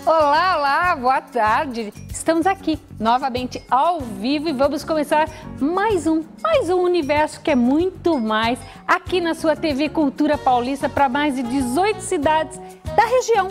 Olá, olá, boa tarde. Estamos aqui novamente ao vivo e vamos começar mais um universo que é muito mais aqui na sua TV Cultura Paulista para mais de 18 cidades da região.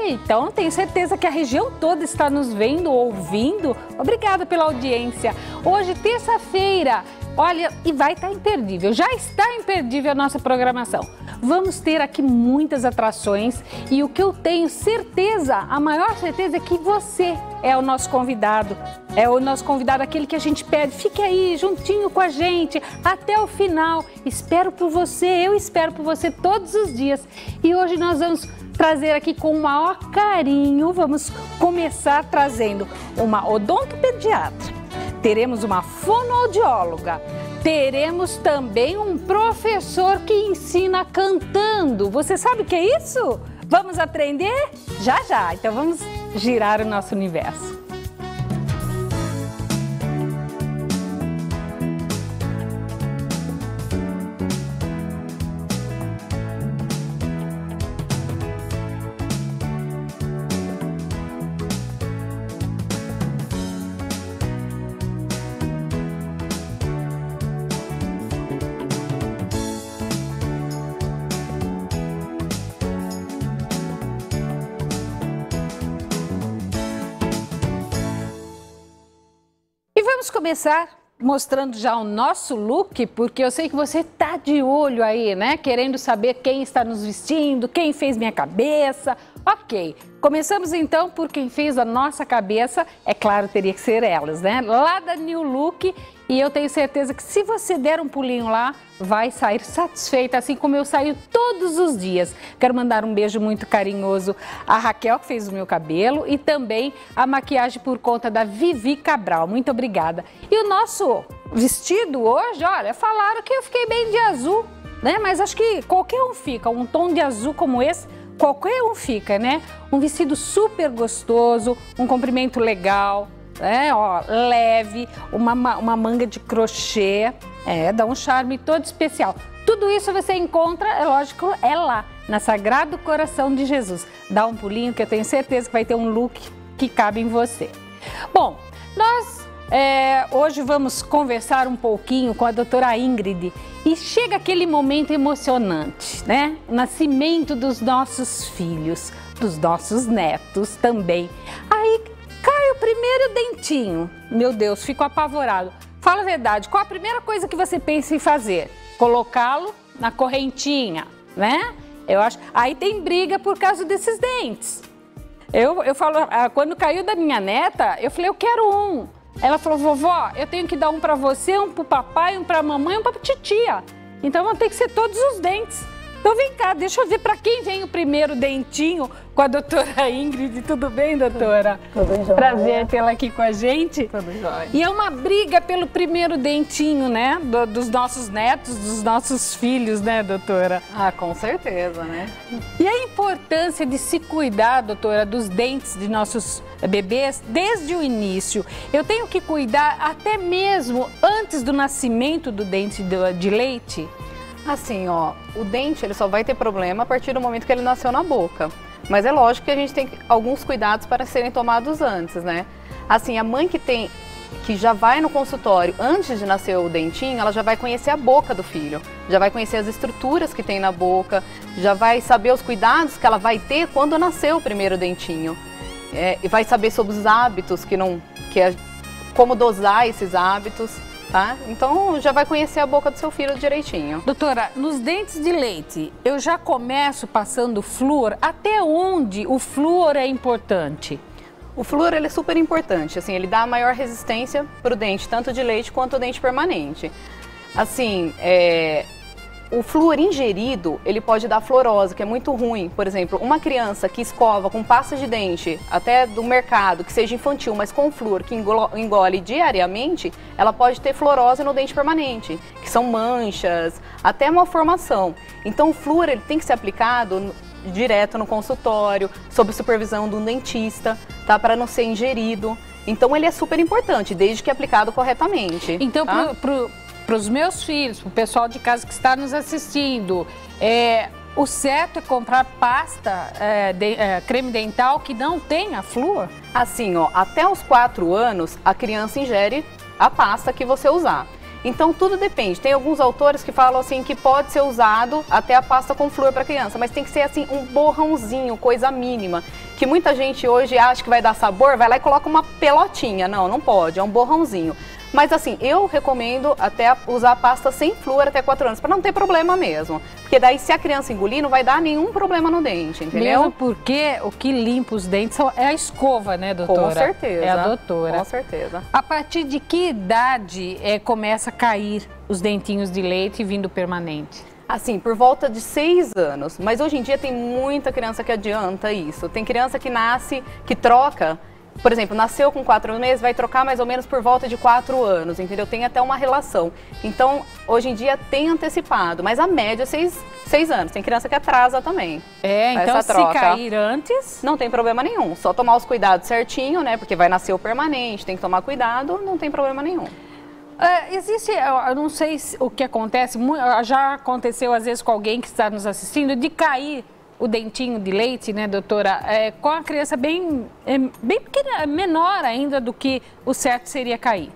Então tenho certeza que a região toda está nos vendo, ouvindo. Obrigada pela audiência. Hoje, terça-feira, olha, e vai estar imperdível, já está imperdível a nossa programação. Vamos ter aqui muitas atrações e o que eu tenho certeza, a maior certeza é que você é o nosso convidado. É o nosso convidado, aquele que a gente pede, fique aí juntinho com a gente até o final. Espero por você, eu espero por você todos os dias. E hoje nós vamos trazer aqui com o maior carinho, vamos começar trazendo uma odontopediatra, teremos uma fonoaudióloga, teremos também um professor que ensina cantando. Você sabe o que é isso? Vamos aprender? Já, já. Então vamos girar o nosso universo. Vamos começar mostrando já o nosso look, porque eu sei que você tá de olho aí, né? Querendo saber quem está nos vestindo, quem fez minha cabeça. Ok, começamos então por quem fez a nossa cabeça. É claro, teria que ser elas, né? Lá da New Look. E eu tenho certeza que se você der um pulinho lá, vai sair satisfeita, assim como eu saio todos os dias. Quero mandar um beijo muito carinhoso à Raquel, que fez o meu cabelo, e também a maquiagem por conta da Vivi Cabral. Muito obrigada. E o nosso vestido hoje, olha, falaram que eu fiquei bem de azul, né? Mas acho que qualquer um fica, um tom de azul como esse, qualquer um fica, né? Um vestido super gostoso, um comprimento legal, leve, uma manga de crochê, dá um charme todo especial. Tudo isso você encontra, é lógico, é lá, na Sagrado Coração de Jesus. Dá um pulinho que eu tenho certeza que vai ter um look que cabe em você. Bom, nós hoje vamos conversar um pouquinho com a doutora Ingrid e chega aquele momento emocionante, né? O nascimento dos nossos filhos, dos nossos netos também. Aí cai o primeiro dentinho. Meu Deus, fico apavorado. Fala a verdade, qual a primeira coisa que você pensa em fazer? Colocá-lo na correntinha, né? Eu acho. Aí tem briga por causa desses dentes. Eu falo, quando caiu da minha neta, eu falei, eu quero um. Ela falou, vovó, eu tenho que dar um pra você, um pro papai, um pra mamãe, um pra titia. Então vão ter que ser todos os dentes. Então vem cá, deixa eu ver para quem vem o primeiro dentinho com a doutora Ingrid. Tudo bem, doutora? Tudo jóia. Prazer tê-la aqui com a gente. Tudo jóia. E é uma briga pelo primeiro dentinho, né? Dos nossos netos, dos nossos filhos, né, doutora? Ah, com certeza, né? E a importância de se cuidar, doutora, dos dentes de nossos bebês desde o início. Eu tenho que cuidar até mesmo antes do nascimento do dente de leite? Assim, ó, o dente ele só vai ter problema a partir do momento que ele nasceu na boca. Mas é lógico que a gente tem alguns cuidados para serem tomados antes, né? Assim, a mãe que já vai no consultório antes de nascer o dentinho, ela já vai conhecer a boca do filho, já vai conhecer as estruturas que tem na boca, já vai saber os cuidados que ela vai ter quando nascer o primeiro dentinho. E vai saber sobre os hábitos, como dosar esses hábitos. Tá? Então já vai conhecer a boca do seu filho direitinho. Doutora, nos dentes de leite, eu já começo passando flúor. Até onde o flúor é importante? O flúor ele é super importante, assim, ele dá a maior resistência para o dente, tanto de leite quanto o dente permanente. Assim, o flúor ingerido, ele pode dar fluorose, que é muito ruim. Por exemplo, uma criança que escova com pasta de dente, até do mercado, que seja infantil, mas com flúor, que engole diariamente, ela pode ter fluorose no dente permanente, que são manchas, até malformação. Então o flúor ele tem que ser aplicado direto no consultório, sob supervisão de um dentista, tá? Para não ser ingerido. Então ele é super importante, desde que aplicado corretamente. Então, tá? para os meus filhos, para o pessoal de casa que está nos assistindo, o certo é comprar pasta, creme dental que não tenha flúor? Assim, ó, até os 4 anos, a criança ingere a pasta que você usar. Então, tudo depende. Tem alguns autores que falam assim que pode ser usado até a pasta com flúor para criança, mas tem que ser assim um borrãozinho, coisa mínima. Que muita gente hoje acha que vai dar sabor, vai lá e coloca uma pelotinha. Não, não pode, é um borrãozinho. Mas assim, eu recomendo até usar a pasta sem flúor até 4 anos, para não ter problema mesmo. Porque daí se a criança engolir, não vai dar nenhum problema no dente, entendeu? Mesmo porque o que limpa os dentes é a escova, né, doutora? Com certeza. É a doutora. Com certeza. A partir de que idade começa a cair os dentinhos de leite vindo permanente? Assim, por volta de 6 anos. Mas hoje em dia tem muita criança que adianta isso. Tem criança que nasce, que troca. Por exemplo, nasceu com 4 meses, vai trocar mais ou menos por volta de 4 anos, entendeu? Tem até uma relação. Então, hoje em dia tem antecipado, mas a média é 6 anos. Tem criança que atrasa também. Então essa troca. Se cair antes... Não tem problema nenhum, só tomar os cuidados certinho, né? Porque vai nascer o permanente, tem que tomar cuidado, não tem problema nenhum. Existe, eu não sei o que acontece, já aconteceu às vezes com alguém que está nos assistindo, de cair o dentinho de leite, né, doutora, com a criança bem pequena, menor ainda do que o certo seria cair.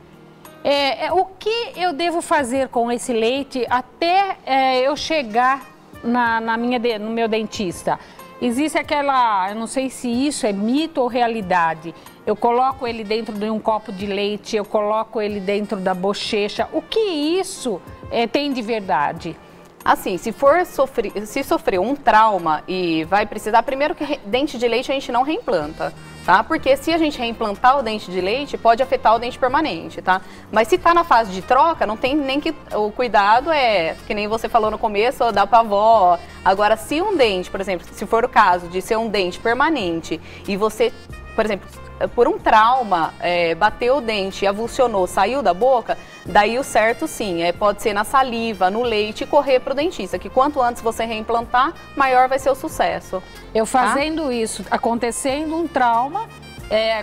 O que eu devo fazer com esse leite até eu chegar no meu dentista? Existe aquela, eu não sei se isso é mito ou realidade, eu coloco ele dentro de um copo de leite, eu coloco ele dentro da bochecha, o que isso tem de verdade? Assim, se sofreu um trauma e vai precisar, primeiro que dente de leite a gente não reimplanta, tá? Porque se a gente reimplantar o dente de leite, pode afetar o dente permanente, tá? Mas se tá na fase de troca, não tem nem que... O cuidado que nem você falou no começo, dá pra avó. Agora, se um dente, por exemplo, se for o caso de ser um dente permanente e você, por exemplo, por um trauma, bateu o dente, avulsionou, saiu da boca, daí o certo sim, pode ser na saliva, no leite e correr para o dentista, que quanto antes você reimplantar, maior vai ser o sucesso. Eu fazendo isso, acontecendo um trauma,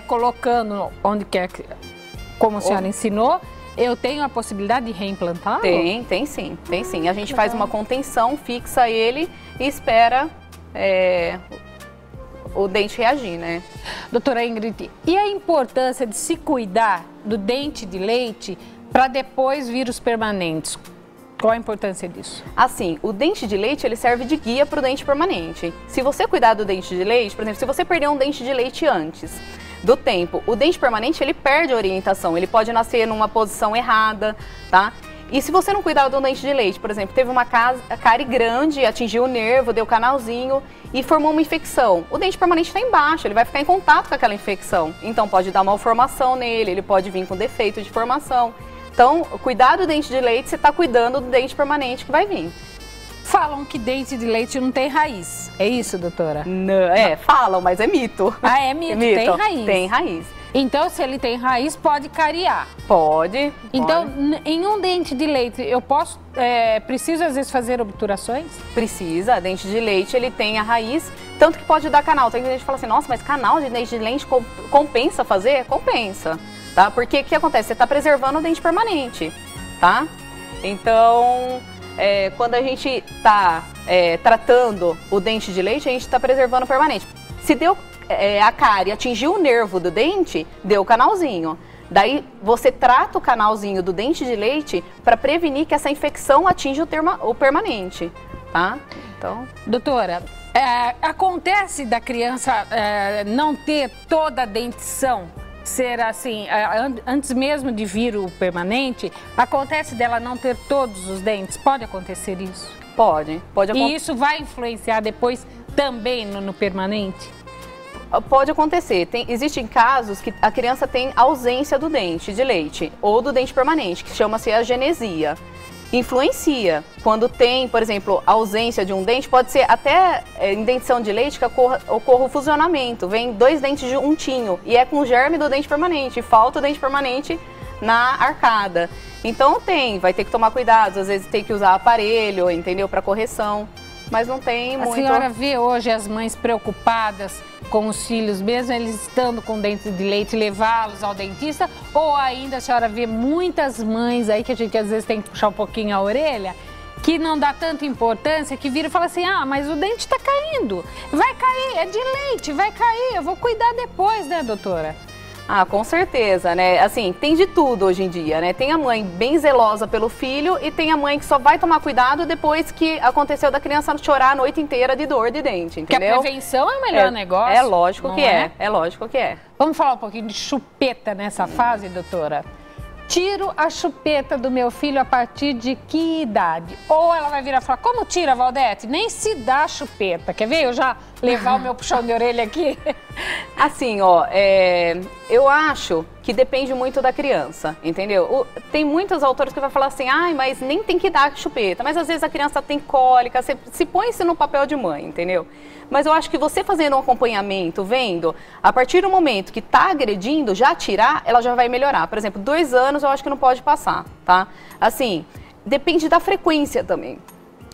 colocando onde quer, como a senhora ensinou, eu tenho a possibilidade de reimplantar? Tem sim. A gente faz uma contenção, fixa ele e espera... o dente reagir, né? Doutora Ingrid, e a importância de se cuidar do dente de leite para depois vir os permanentes? Qual a importância disso? Assim, o dente de leite, ele serve de guia para o dente permanente. Se você cuidar do dente de leite, por exemplo, se você perder um dente de leite antes do tempo, o dente permanente, ele perde a orientação, ele pode nascer numa posição errada, tá? E se você não cuidar do dente de leite, por exemplo, teve uma cárie grande, atingiu o nervo, deu canalzinho e formou uma infecção. O dente permanente está embaixo, ele vai ficar em contato com aquela infecção. Então pode dar malformação nele, ele pode vir com defeito de formação. Então, cuidar do dente de leite, você está cuidando do dente permanente que vai vir. Falam que dente de leite não tem raiz. É isso, doutora? Não, falam, mas é mito. Ah, é mito? Tem raiz? Tem raiz. Então, se ele tem raiz, pode cariar? Pode. Então, em um dente de leite, eu posso, preciso às vezes fazer obturações? Precisa, dente de leite, ele tem a raiz, tanto que pode dar canal. Tem gente que fala assim, nossa, mas canal de dente de leite compensa fazer? Compensa, tá? Porque o que acontece? Você está preservando o dente permanente, tá? Então, quando a gente está tratando o dente de leite, a gente está preservando o permanente. Se deu... a cárie atingiu o nervo do dente, deu o canalzinho. Daí você trata o canalzinho do dente de leite para prevenir que essa infecção atinja o permanente, tá? Então... Doutora, acontece da criança não ter toda a dentição, ser assim, antes mesmo de vir o permanente, acontece dela não ter todos os dentes? Pode acontecer isso? Pode acontecer. E isso vai influenciar depois também no permanente? Pode acontecer. Existem casos que a criança tem ausência do dente de leite ou do dente permanente, que chama-se agenesia. Influencia. Quando tem, por exemplo, ausência de um dente, pode ser até em dentição de leite que ocorra o fusionamento. Vem 2 dentes juntinho e é com o germe do dente permanente. Falta o dente permanente na arcada. Então vai ter que tomar cuidado. Às vezes tem que usar aparelho, entendeu? Para correção. Mas não tem muito... A senhora vê hoje as mães preocupadas com os filhos, mesmo eles estando com dentes de leite, levá-los ao dentista? Ou ainda a senhora vê muitas mães aí, que a gente às vezes tem que puxar um pouquinho a orelha, que não dá tanta importância, que vira e fala assim, ah, mas o dente tá caindo, vai cair, é de leite, vai cair, eu vou cuidar depois, né, doutora? Ah, com certeza, né? Assim, tem de tudo hoje em dia, né? Tem a mãe bem zelosa pelo filho e tem a mãe que só vai tomar cuidado depois que aconteceu da criança chorar a noite inteira de dor de dente, entendeu? Que a prevenção é o melhor negócio. É lógico que é, é lógico que é. Vamos falar um pouquinho de chupeta nessa fase, doutora? Tiro a chupeta do meu filho a partir de que idade? Ou ela vai virar e falar, como tira, Valdete? Nem se dá chupeta. Quer ver eu já levar o meu puxão de orelha aqui? Assim, ó, eu acho que depende muito da criança, entendeu? Tem muitos autores que vão falar assim, ai, mas nem tem que dar chupeta. Mas às vezes a criança tem cólica, você se põe-se no papel de mãe, entendeu? Mas eu acho que você fazendo um acompanhamento, vendo, a partir do momento que tá agredindo, já tirar, ela já vai melhorar. Por exemplo, 2 anos eu acho que não pode passar, tá? Assim, depende da frequência também.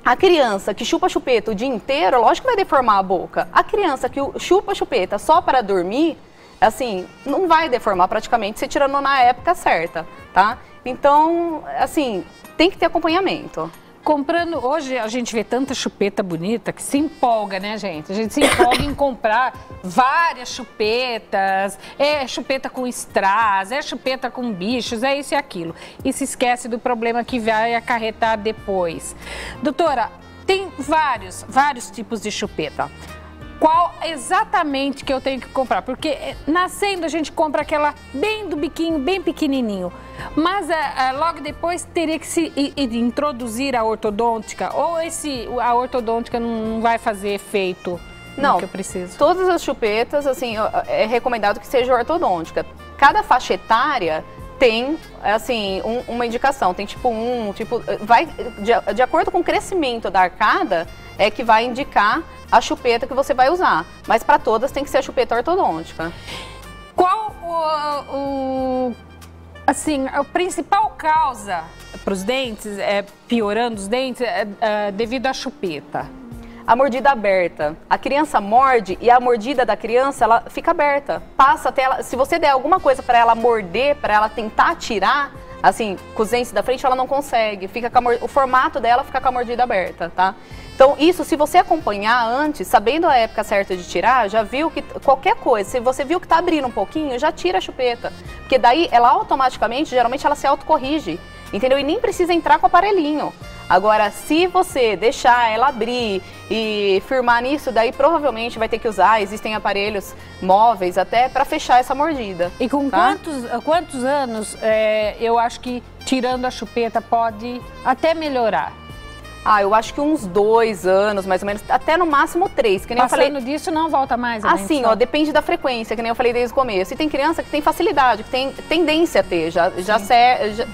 A criança que chupa chupeta o dia inteiro, lógico que vai deformar a boca. A criança que chupa chupeta só para dormir, assim, não vai deformar praticamente se tirando na época certa, tá? Então, assim, tem que ter acompanhamento. Comprando, hoje a gente vê tanta chupeta bonita que se empolga, né, gente? A gente se empolga em comprar várias chupetas, é chupeta com strass, é chupeta com bichos, é isso e aquilo. E se esquece do problema que vai acarretar depois. Doutora, tem vários tipos de chupeta. Qual exatamente que eu tenho que comprar? Porque nascendo a gente compra aquela bem do biquinho, bem pequenininho. Mas logo depois teria que se introduzir a ortodôntica? Ou a ortodôntica não vai fazer efeito no que eu preciso? Todas as chupetas, assim, é recomendado que seja ortodôntica. Cada faixa etária tem, assim, uma indicação. Tem tipo vai de acordo com o crescimento da arcada, é que vai indicar a chupeta que você vai usar. Mas para todas tem que ser a chupeta ortodôntica. Qual assim, a principal causa para os dentes, piorando os dentes, devido à chupeta? A mordida aberta. A criança morde e a mordida da criança, ela fica aberta. Passa até ela, se você der alguma coisa para ela morder, para ela tentar tirar, assim, com os dentes da frente, ela não consegue. Fica o formato dela fica com a mordida aberta, tá? Então, isso, se você acompanhar antes, sabendo a época certa de tirar, já viu que qualquer coisa, se você viu que tá abrindo um pouquinho, já tira a chupeta. Porque daí, ela automaticamente, geralmente, ela se autocorrige, entendeu? E nem precisa entrar com o aparelhinho. Agora, se você deixar ela abrir e firmar nisso, daí provavelmente vai ter que usar, existem aparelhos móveis até para fechar essa mordida. E com quantos anos eu acho que tirando a chupeta pode até melhorar? Ah, eu acho que uns 2 anos, mais ou menos, até no máximo 3. Que nem Passando eu falei, disso não volta mais a assim, ó, depende da frequência, que nem eu falei desde o começo. E tem criança que tem facilidade, que tem tendência a ter,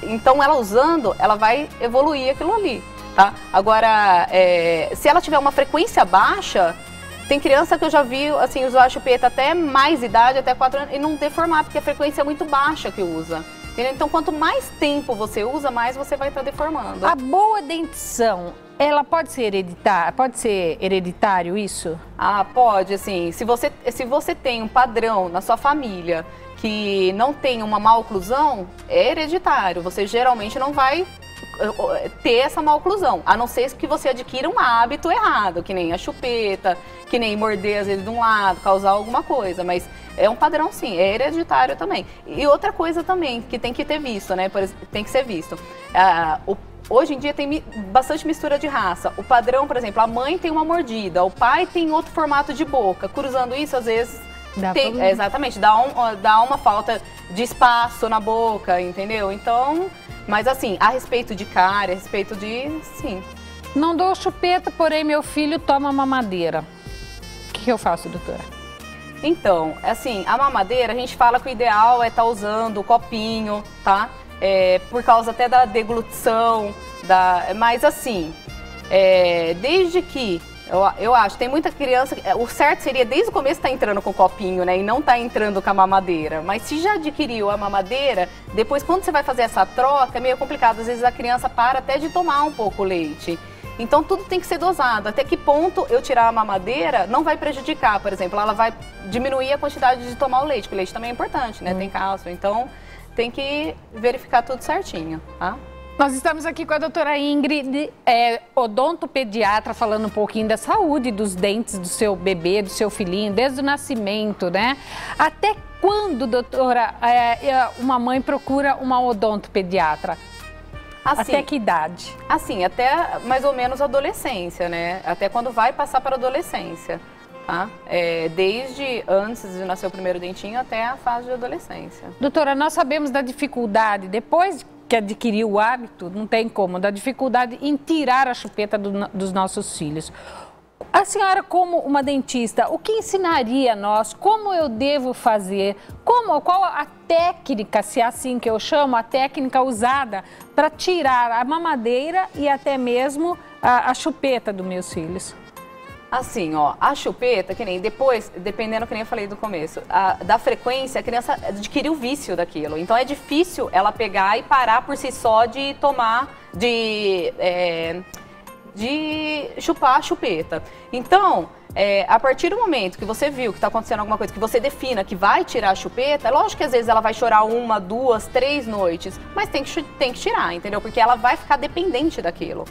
então ela usando, ela vai evoluir aquilo ali, tá? Agora, se ela tiver uma frequência baixa, tem criança que eu já vi, assim, usar a chupeta até mais idade, até 4 anos, e não deformar, porque a frequência é muito baixa que usa. Então, quanto mais tempo você usa, mais você vai estar deformando. A boa dentição, ela pode ser hereditária? Pode ser hereditário isso? Ah, pode, assim. Se você tem um padrão na sua família que não tem uma má oclusão, é hereditário. Você geralmente não vai ter essa má oclusão, a não ser que você adquira um hábito errado, que nem a chupeta, que nem morder às vezes de um lado, causar alguma coisa, mas é um padrão sim, é hereditário também. E outra coisa também que tem que ter visto, né, tem que ser visto, hoje em dia tem bastante mistura de raça. O padrão, por exemplo, a mãe tem uma mordida, o pai tem outro formato de boca, cruzando isso às vezes exatamente, dá uma falta de espaço na boca, entendeu? Então, mas assim, a respeito de cárie, a respeito de, sim. Não dou chupeta, porém meu filho toma mamadeira. O que eu faço, doutora? Então, assim, a mamadeira, a gente fala que o ideal é estar usando o copinho, tá? Por causa até da deglutição, mas assim, desde que, eu acho, tem muita criança, o certo seria desde o começo estar entrando com o copinho, né, e não tá entrando com a mamadeira. Mas se já adquiriu a mamadeira, depois quando você vai fazer essa troca, é meio complicado, às vezes a criança para até de tomar um pouco o leite. Então tudo tem que ser dosado. Até que ponto eu tirar a mamadeira não vai prejudicar, por exemplo, ela vai diminuir a quantidade de tomar o leite, porque o leite também é importante, né, tem cálcio, então tem que verificar tudo certinho, tá? Nós estamos aqui com a doutora Ingrid, odontopediatra, falando um pouquinho da saúde dos dentes do seu bebê, do seu filhinho, desde o nascimento, né? Até quando, doutora, uma mãe procura uma odontopediatra? Assim, até que idade? Assim, até mais ou menos a adolescência, né? Até quando vai passar para a adolescência, tá? Desde antes de nascer o primeiro dentinho até a fase de adolescência. Doutora, nós sabemos da dificuldade, depois que adquiriu o hábito, não tem como, da dificuldade em tirar a chupeta dos nossos filhos. A senhora, como uma dentista, o que ensinaria a nós? Como eu devo fazer? Qual a técnica, se é assim que eu chamo, a técnica usada para tirar a mamadeira e até mesmo a chupeta dos meus filhos? Assim, ó, a chupeta, que nem depois, dependendo, que nem eu falei do começo, da frequência, a criança adquire o vício daquilo. Então é difícil ela pegar e parar por si só de tomar, de chupar a chupeta. Então, a partir do momento que você viu que está acontecendo alguma coisa, que você defina que vai tirar a chupeta, é lógico que às vezes ela vai chorar 1, 2, 3 noites, mas tem que tirar, entendeu? Porque ela vai ficar dependente daquilo.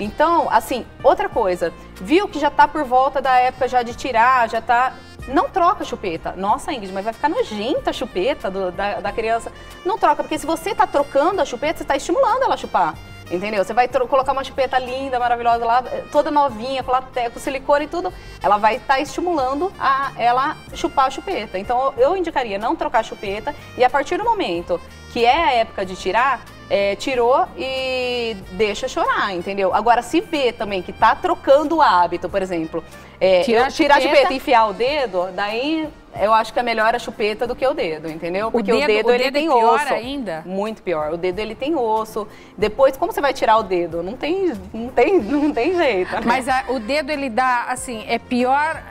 Então, assim, outra coisa, viu que já tá por volta da época já de tirar, já tá... Não troca a chupeta. Nossa, Ingrid, mas vai ficar nojenta a chupeta da criança. Não troca, porque se você tá trocando a chupeta, você tá estimulando ela a chupar. Entendeu? Você vai colocar uma chupeta linda, maravilhosa lá, toda novinha, com silicone e tudo, ela vai estar estimulando ela chupar a chupeta. Então, eu indicaria não trocar a chupeta e a partir do momento que é a época de tirar, tirou e deixa chorar, entendeu? Agora, se vê também que tá trocando o hábito, por exemplo, tirar a chupeta e enfiar o dedo, daí eu acho que é melhor a chupeta do que o dedo, entendeu? Porque o dedo ele tem osso. Pior ainda? Muito pior. O dedo ele tem osso. Depois, como você vai tirar o dedo? Não tem jeito. Né? Mas o dedo ele dá, assim, é pior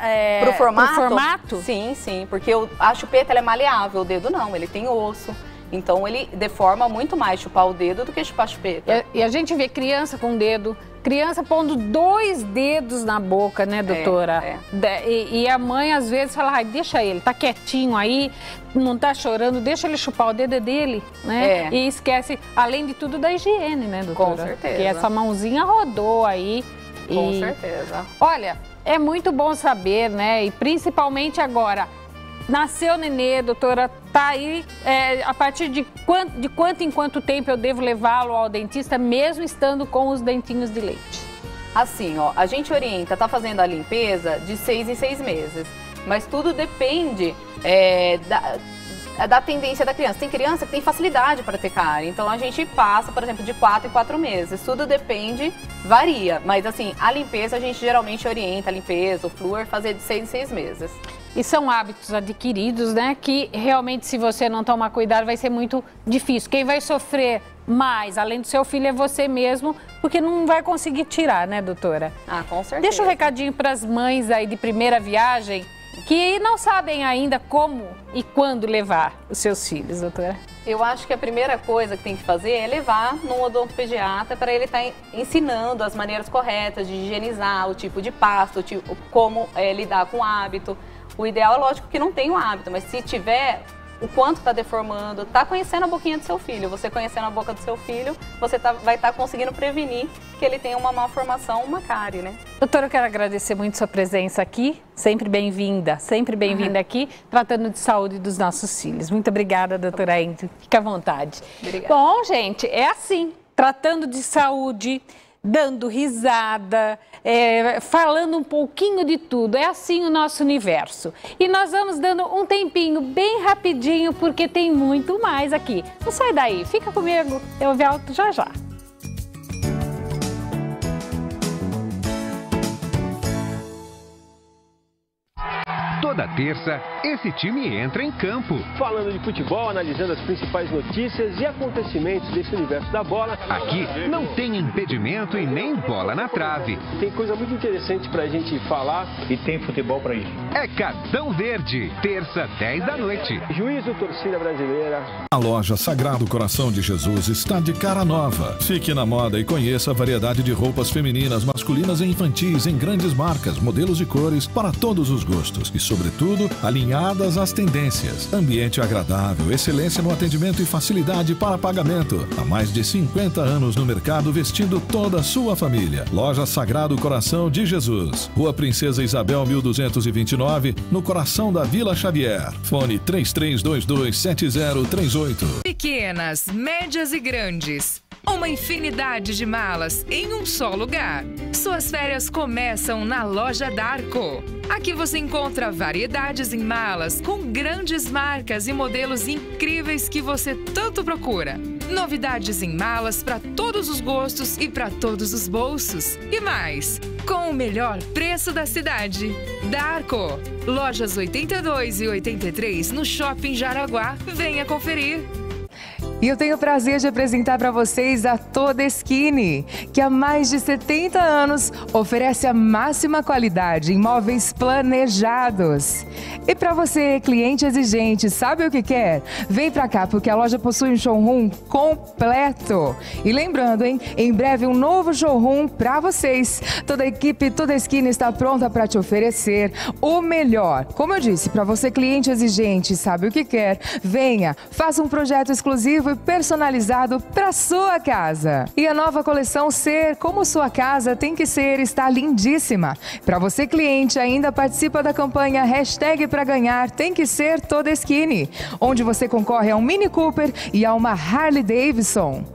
pro formato? Pro formato? Sim, sim. Porque a chupeta ela é maleável, o dedo não, ele tem osso. Então, ele deforma muito mais chupar o dedo do que chupar a chupeta. E a gente vê criança com dedo, criança pondo 2 dedos na boca, né, doutora? E a mãe, às vezes, fala, ai, deixa ele, tá quietinho aí, não tá chorando, deixa ele chupar o dedo dele, né? E esquece, além de tudo, da higiene, né, doutora? Com certeza. Porque essa mãozinha rodou aí. Com certeza. Olha, é muito bom saber, né, e principalmente agora... Nasceu o nenê, doutora, tá aí, a partir de quanto em quanto tempo eu devo levá-lo ao dentista, mesmo estando com os dentinhos de leite? Assim, ó, a gente orienta, tá fazendo a limpeza de 6 em 6 meses, mas tudo depende da tendência da criança. Tem criança que tem facilidade para ter cárie, então a gente passa, por exemplo, de 4 em 4 meses. Tudo depende, varia, mas assim, a limpeza a gente geralmente orienta a limpeza, o flúor, fazer de 6 em 6 meses. E são hábitos adquiridos, né, que realmente se você não tomar cuidado vai ser muito difícil. Quem vai sofrer mais, além do seu filho, é você mesmo, porque não vai conseguir tirar, né, doutora? Ah, com certeza. Deixa um recadinho para as mães aí de primeira viagem que não sabem ainda como e quando levar os seus filhos, doutora. Eu acho que a primeira coisa que tem que fazer é levar num odontopediatra para ele estar ensinando as maneiras corretas de higienizar, o tipo de pasta, como lidar com o hábito. O ideal é lógico que não tem um hábito, mas se tiver, o quanto está deformando, está conhecendo a boquinha do seu filho. Você conhecendo a boca do seu filho, você vai estar conseguindo prevenir que ele tenha uma malformação, uma cárie, né? Doutora, eu quero agradecer muito sua presença aqui, sempre bem-vinda aqui, tratando de saúde dos nossos filhos. Muito obrigada, doutora Ingrid. Fique à vontade. Obrigada. Bom, gente, é assim, tratando de saúde, dando risada, falando um pouquinho de tudo. É assim o nosso universo. E nós vamos dando um tempinho bem rapidinho, porque tem muito mais aqui. Não sai daí, fica comigo, eu volto já já. Toda terça, esse time entra em campo. Falando de futebol, analisando as principais notícias e acontecimentos desse universo da bola. Aqui não tem impedimento e nem bola na trave. Tem coisa muito interessante pra gente falar. E tem futebol pra isso. É Cartão Verde, terça, 10 da noite. Juízo Torcida Brasileira. A loja Sagrado Coração de Jesus está de cara nova. Fique na moda e conheça a variedade de roupas femininas, masculinas e infantis em grandes marcas, modelos e cores para todos os gostos. E sobretudo, alinhadas às tendências. Ambiente agradável, excelência no atendimento e facilidade para pagamento. Há mais de 50 anos no mercado, vestindo toda a sua família. Loja Sagrado Coração de Jesus. Rua Princesa Isabel 1229, no coração da Vila Xavier. Fone 33227038. Pequenas, médias e grandes. Uma infinidade de malas em um só lugar. Suas férias começam na Loja Darko. Aqui você encontra variedades em malas com grandes marcas e modelos incríveis que você tanto procura. Novidades em malas para todos os gostos e para todos os bolsos. E mais, com o melhor preço da cidade. Darko. Lojas 82 e 83 no Shopping Jaraguá. Venha conferir. E eu tenho o prazer de apresentar para vocês a Todeskine, que há mais de 70 anos oferece a máxima qualidade em móveis planejados. E para você, cliente exigente, sabe o que quer? Vem para cá, porque a loja possui um showroom completo. E lembrando, hein, em breve um novo showroom para vocês. Toda a equipe Todeskine está pronta para te oferecer o melhor. Como eu disse, para você, cliente exigente, sabe o que quer? Venha, faça um projeto exclusivo e personalizado para sua casa. E a nova coleção Ser Como Sua Casa Tem Que Ser está lindíssima. Para você, cliente, ainda participa da campanha Hashtag para ganhar Tem Que Ser Todeskine, onde você concorre a um Mini Cooper e a uma Harley Davidson.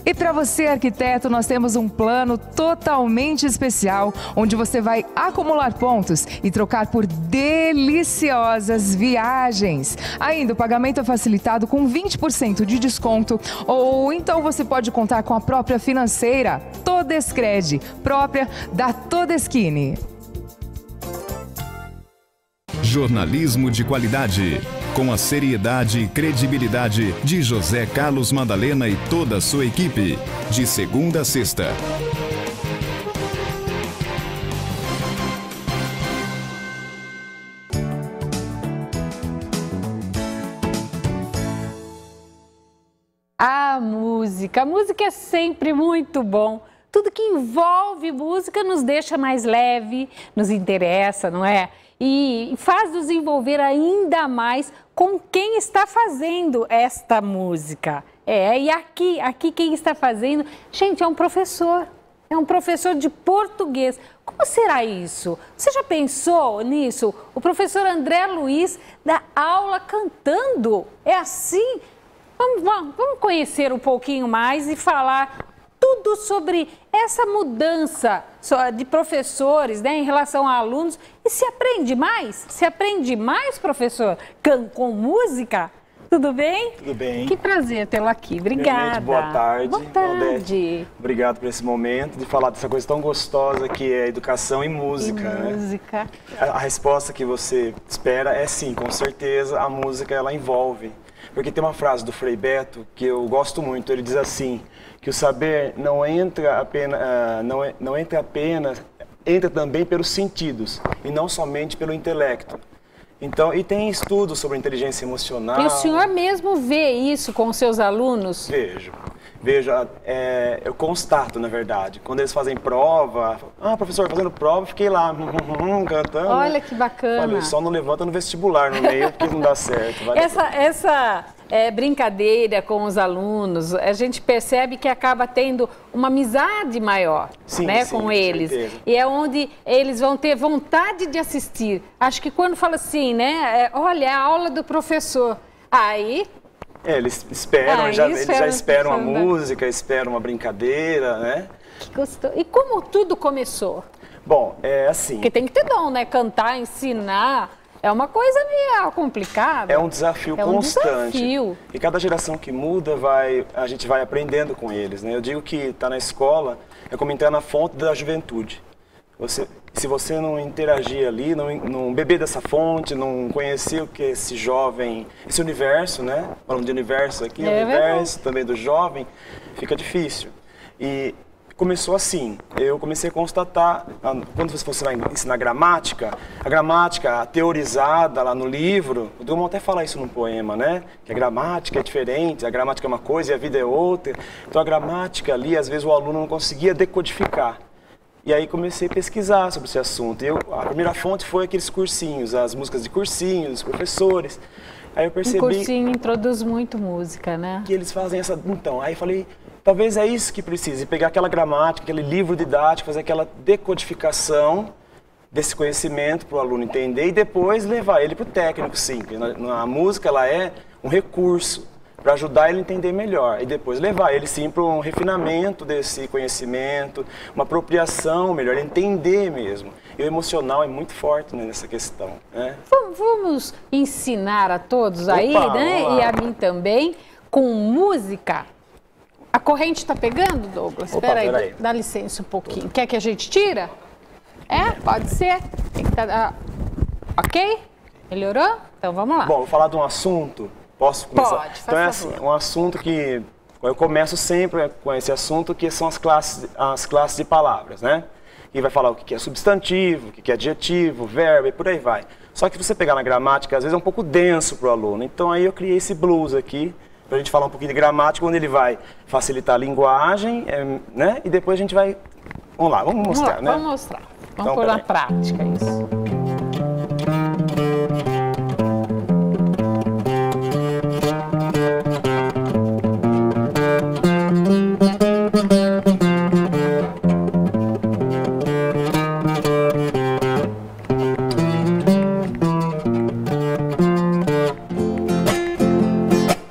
E para você, arquiteto, nós temos um plano totalmente especial, onde você vai acumular pontos e trocar por deliciosas viagens. Ainda o pagamento é facilitado com 20% de desconto, ou então você pode contar com a própria financeira Todescred, própria da Todeskine. Jornalismo de qualidade, com a seriedade e credibilidade de José Carlos Madalena e toda a sua equipe, de segunda a sexta. A música é sempre muito bom. Tudo que envolve música nos deixa mais leve, nos interessa, não é? E faz nos envolver ainda mais com quem está fazendo esta música. E aqui quem está fazendo, gente, é um professor de português. Como será isso? Você já pensou nisso? O professor André Luiz dá aula cantando, é assim? Vamos conhecer um pouquinho mais e falar tudo sobre essa mudança de professores, né, em relação a alunos. E se aprende mais? Se aprende mais, professor, com música? Tudo bem? Tudo bem. Que prazer tê-lo aqui. Obrigada. Boa tarde. Boa tarde. Obrigado por esse momento de falar dessa coisa tão gostosa que é educação e música. Música. A resposta que você espera é sim, com certeza a música ela envolve. Porque tem uma frase do Frei Beto que eu gosto muito, ele diz assim, que o saber não entra apenas, entra também pelos sentidos e não somente pelo intelecto. Então, e tem estudos sobre inteligência emocional. E o senhor mesmo vê isso com os seus alunos? Vejo, eu constato, na verdade. Quando eles fazem prova, professor, fazendo prova, fiquei lá, cantando. Olha que bacana. Olha, só não levanta no vestibular no meio, porque não dá certo. Essa brincadeira com os alunos, a gente percebe que acaba tendo uma amizade maior, né, com eles. Certeza. E é onde eles vão ter vontade de assistir. Acho que quando fala assim, né, olha, é a aula do professor, aí... eles esperam, eles já esperam a música, esperam uma brincadeira, né? Que gostoso. E como tudo começou? Bom, é assim... Porque tem que ter dom, né? Cantar, ensinar, é uma coisa meio complicada. É um desafio constante. Desafio. E cada geração que muda, a gente vai aprendendo com eles, né? Eu digo que estar na escola é como entrar na fonte da juventude. Se você não interagir ali, não beber dessa fonte, não conhecer o que é esse jovem, esse universo, né? Falando de universo aqui, o universo também do jovem, fica difícil. E começou assim, eu comecei a constatar, quando você vai ensinar gramática, a gramática teorizada lá no livro, o Drummond até fala isso num poema, né? Que a gramática é diferente, a gramática é uma coisa e a vida é outra. Então a gramática ali, às vezes o aluno não conseguia decodificar. E aí comecei a pesquisar sobre esse assunto. E a primeira fonte foi aqueles cursinhos, as músicas de cursinhos, dos professores. Aí eu percebi... Um cursinho introduz muito música, né? Que eles fazem essa... Então, aí falei, talvez é isso que precisa. Pegar aquela gramática, aquele livro didático, fazer aquela decodificação desse conhecimento para o aluno entender e depois levar ele para o técnico, sim. A música, ela é um recurso para ajudar ele a entender melhor. E depois levar ele, sim, para um refinamento desse conhecimento, uma apropriação melhor, entender mesmo. E o emocional é muito forte, né, nessa questão, né? Vamos ensinar a todos aí, né? E a mim também, com música. A corrente está pegando, Douglas? Espera aí, dá licença um pouquinho. Quer que a gente tira? É, pode ser. Tem que ok? Melhorou? Então vamos lá. Bom, vou falar de um assunto. Posso começar? Pode, então é assim, um assunto que eu começo sempre com esse assunto, que são as classes de palavras, né? E vai falar o que é substantivo, o que é adjetivo, verbo e por aí vai. Só que se você pegar na gramática, às vezes é um pouco denso para o aluno. Então aí eu criei esse blues aqui, para a gente falar um pouquinho de gramática, onde ele vai facilitar a linguagem, né? E depois a gente vai... Vamos lá, vamos mostrar, né? Vamos mostrar. Vamos pôr na prática isso.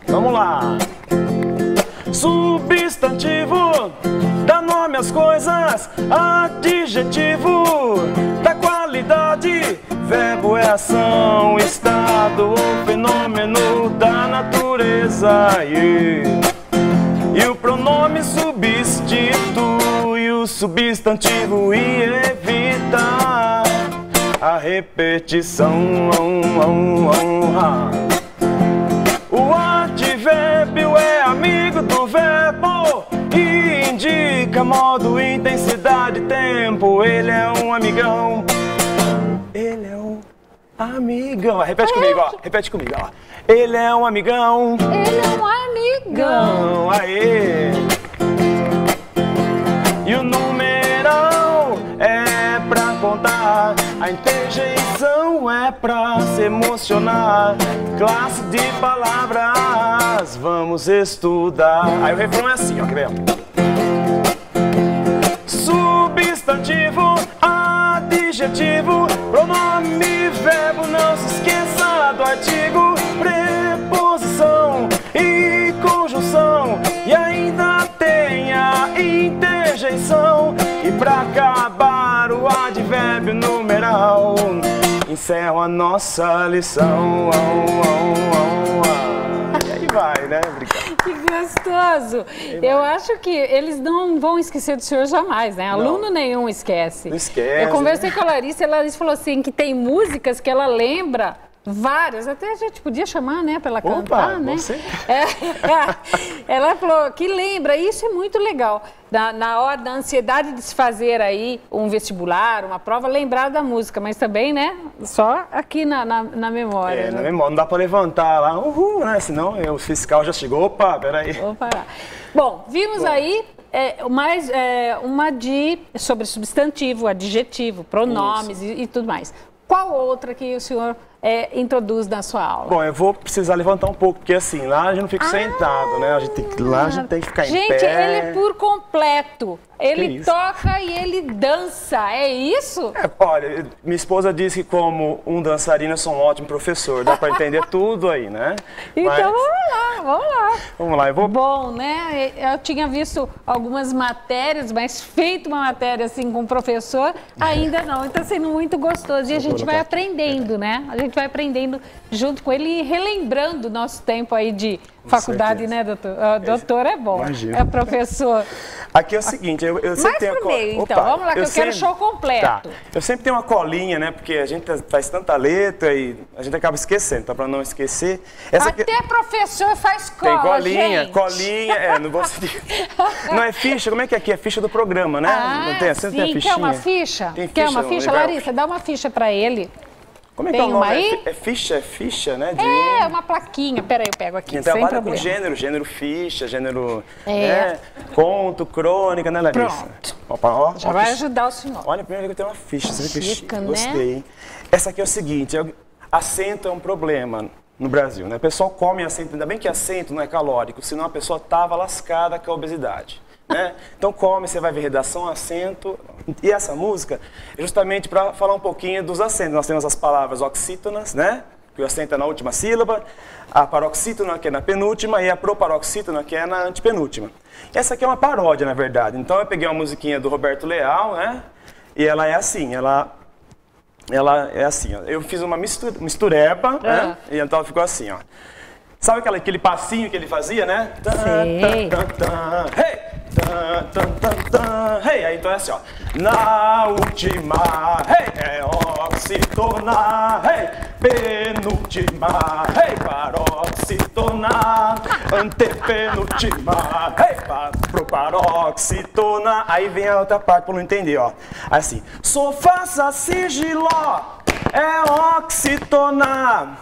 Vamos lá. Substantivo dá nome às coisas, adjetivo da qualidade, verbo é ação, estado ou fenômeno da natureza. E o pronome substitui o substantivo e evita a repetição. O advérbio é amigo do verbo e indica modo, intensidade, tempo. Ele é um amigão. Ele é um amigão. Repete comigo, ó. Repete comigo, ó. Ele é um amigão. Ele é um amigão. Aê. E o numeral é pra contar, a interjeição é pra se emocionar. Classe de palavras, vamos estudar. Aí o refrão é assim, ó, quer ver? Substantivo, adjetivo, pronome, verbo, não se esqueça do artigo, preposição e conjunção, e ainda tem a interjeição. E pra acabar o advérbio numeral, encerro a nossa lição. E aí vai, né? Obrigado. Que gostoso! Eu acho que eles não vão esquecer do senhor jamais, né? Aluno nenhum esquece. Não esquece. Eu conversei com a Larissa e a Larissa falou assim que tem músicas que ela lembra. Várias, até a gente podia chamar, né, para ela cantar, né? Você? Ela falou que lembra, isso é muito legal. Na hora da ansiedade de se fazer aí um vestibular, uma prova, lembrar da música, mas também, né, só aqui na memória. Na memória, não dá para levantar lá, né, senão o fiscal já chegou, opa, peraí. Vou parar. Bom, vimos aí uma sobre substantivo, adjetivo, pronomes e tudo mais. Qual outra que o senhor introduz na sua aula? Bom, eu vou precisar levantar um pouco, porque assim, lá a gente não fica sentado, né? A gente tem que ficar em pé. Gente, ele é por completo. Ele toca e ele dança, é isso? Olha, minha esposa disse que como um dançarino eu sou um ótimo professor, dá para entender tudo aí, né? Então vamos lá. Vamos lá, eu vou... Bom, né? Eu tinha visto algumas matérias, mas feito uma matéria assim com o professor, ainda não. Então, sendo muito gostoso. E a gente vai aprendendo, né? A gente vai aprendendo junto com ele e relembrando o nosso tempo aí de faculdade, né, doutor? Doutor é bom, imagina. É professor. Aqui é o seguinte, eu sempre tenho... Mais pro meio, então. Vamos lá, que eu quero show completo. Tá. Eu sempre tenho uma colinha, né, porque a gente faz tanta letra e a gente acaba esquecendo, então para não esquecer... Até professor faz cola, tem colinha, gente. Colinha, não vou... Não é ficha, como é que é aqui? É ficha do programa, né? Não tem, sim, tem a fichinha. Quer uma ficha? Tem ficha, Quer uma ficha? legal. Larissa, dá uma ficha para ele. Como é que Tem é o nome? uma aí? É ficha, né? É, uma plaquinha. Peraí, eu pego aqui, Quem sem trabalha problema. com gênero ficha, gênero né? Conto, crônica, né, Larissa? Pronto. Opa, ó, Já ó, vai ficha. ajudar o senhor. Olha, primeiro que eu tenho uma ficha, você vê que chique, Chica, né? gostei. Hein? Essa aqui é o seguinte, acento é um problema no Brasil, né? O pessoal come acento, ainda bem que acento não é calórico, senão a pessoa tava lascada com a obesidade. Né? Então come, você vai ver redação, acento. E essa música é justamente para falar um pouquinho dos acentos. Nós temos as palavras oxítonas, né? Que o acento é na última sílaba, a paroxítona que é na penúltima e a proparoxítona que é na antepenúltima. Essa aqui é uma paródia, na verdade. Então eu peguei uma musiquinha do Roberto Leal, né? E ela é assim, ela é assim, ó. Eu fiz uma mistureba, né? E então ficou assim, ó. Sabe aquele passinho que ele fazia, né? Sei. Hey! Hey, aí então é assim, ó. Na última, hey, é oxítona, hey, penúltima, hey, paroxítona, antepenúltima, hey, proparoxítona. Aí vem a outra parte pra não entender, ó. Assim, sofá, sigiló, é oxítona.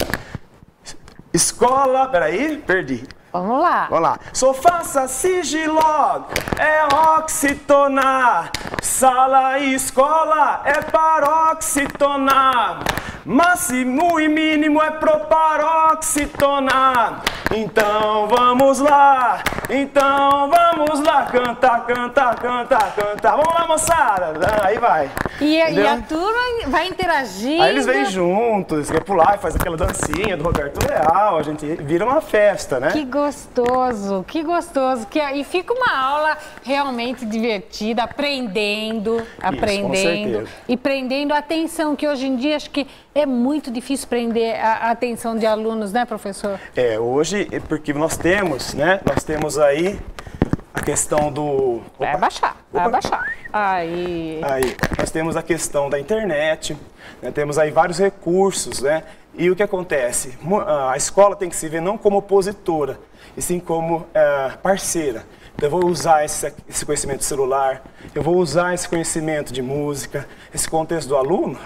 Escola, peraí, perdi. Vamos lá. Vamos lá. Sofá, sigiló, é oxítona. Sala e escola é paroxítona. Máximo e mínimo é proparoxítona. Então vamos lá, cantar, cantar, cantar, cantar. Vamos lá, moçada. Aí vai. E a turma vai interagindo. Aí eles vêm juntos, quer pular e faz aquela dancinha do Roberto Leal, a gente vira uma festa, né? Que gostoso, que gostoso. E fica uma aula realmente divertida, aprendendo com certeza. e prendendo a atenção, que hoje em dia acho que é muito difícil prender a atenção de alunos, né, professor? Hoje, porque nós temos, né, aí a questão do... Vai abaixar. Aí, nós temos a questão da internet, né, temos aí vários recursos, né, e o que acontece? A escola tem que se ver não como opositora, e sim como parceira. Então, eu vou usar esse conhecimento celular, eu vou usar esse conhecimento de música, esse contexto do aluno.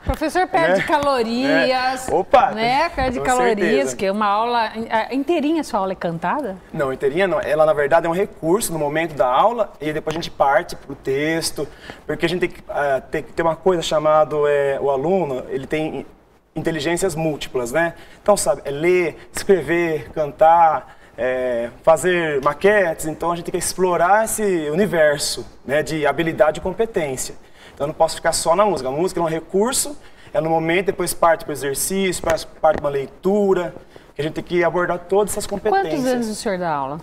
Professor perde calorias. Opa! Né? Perde calorias, certeza. Que uma aula inteirinha, sua aula é cantada? Não, inteirinha não. Ela, na verdade, é um recurso no momento da aula e depois a gente parte para o texto, porque a gente tem que ter uma coisa chamada, o aluno, ele tem inteligências múltiplas, né? Então, sabe, é ler, escrever, cantar, fazer maquetes, então a gente tem que explorar esse universo, né, de habilidade e competência. Então eu não posso ficar só na música. A música é um recurso, é no momento, depois parte para o exercício, parte para uma leitura, que a gente tem que abordar todas essas competências. Quantos anos o senhor dá aula?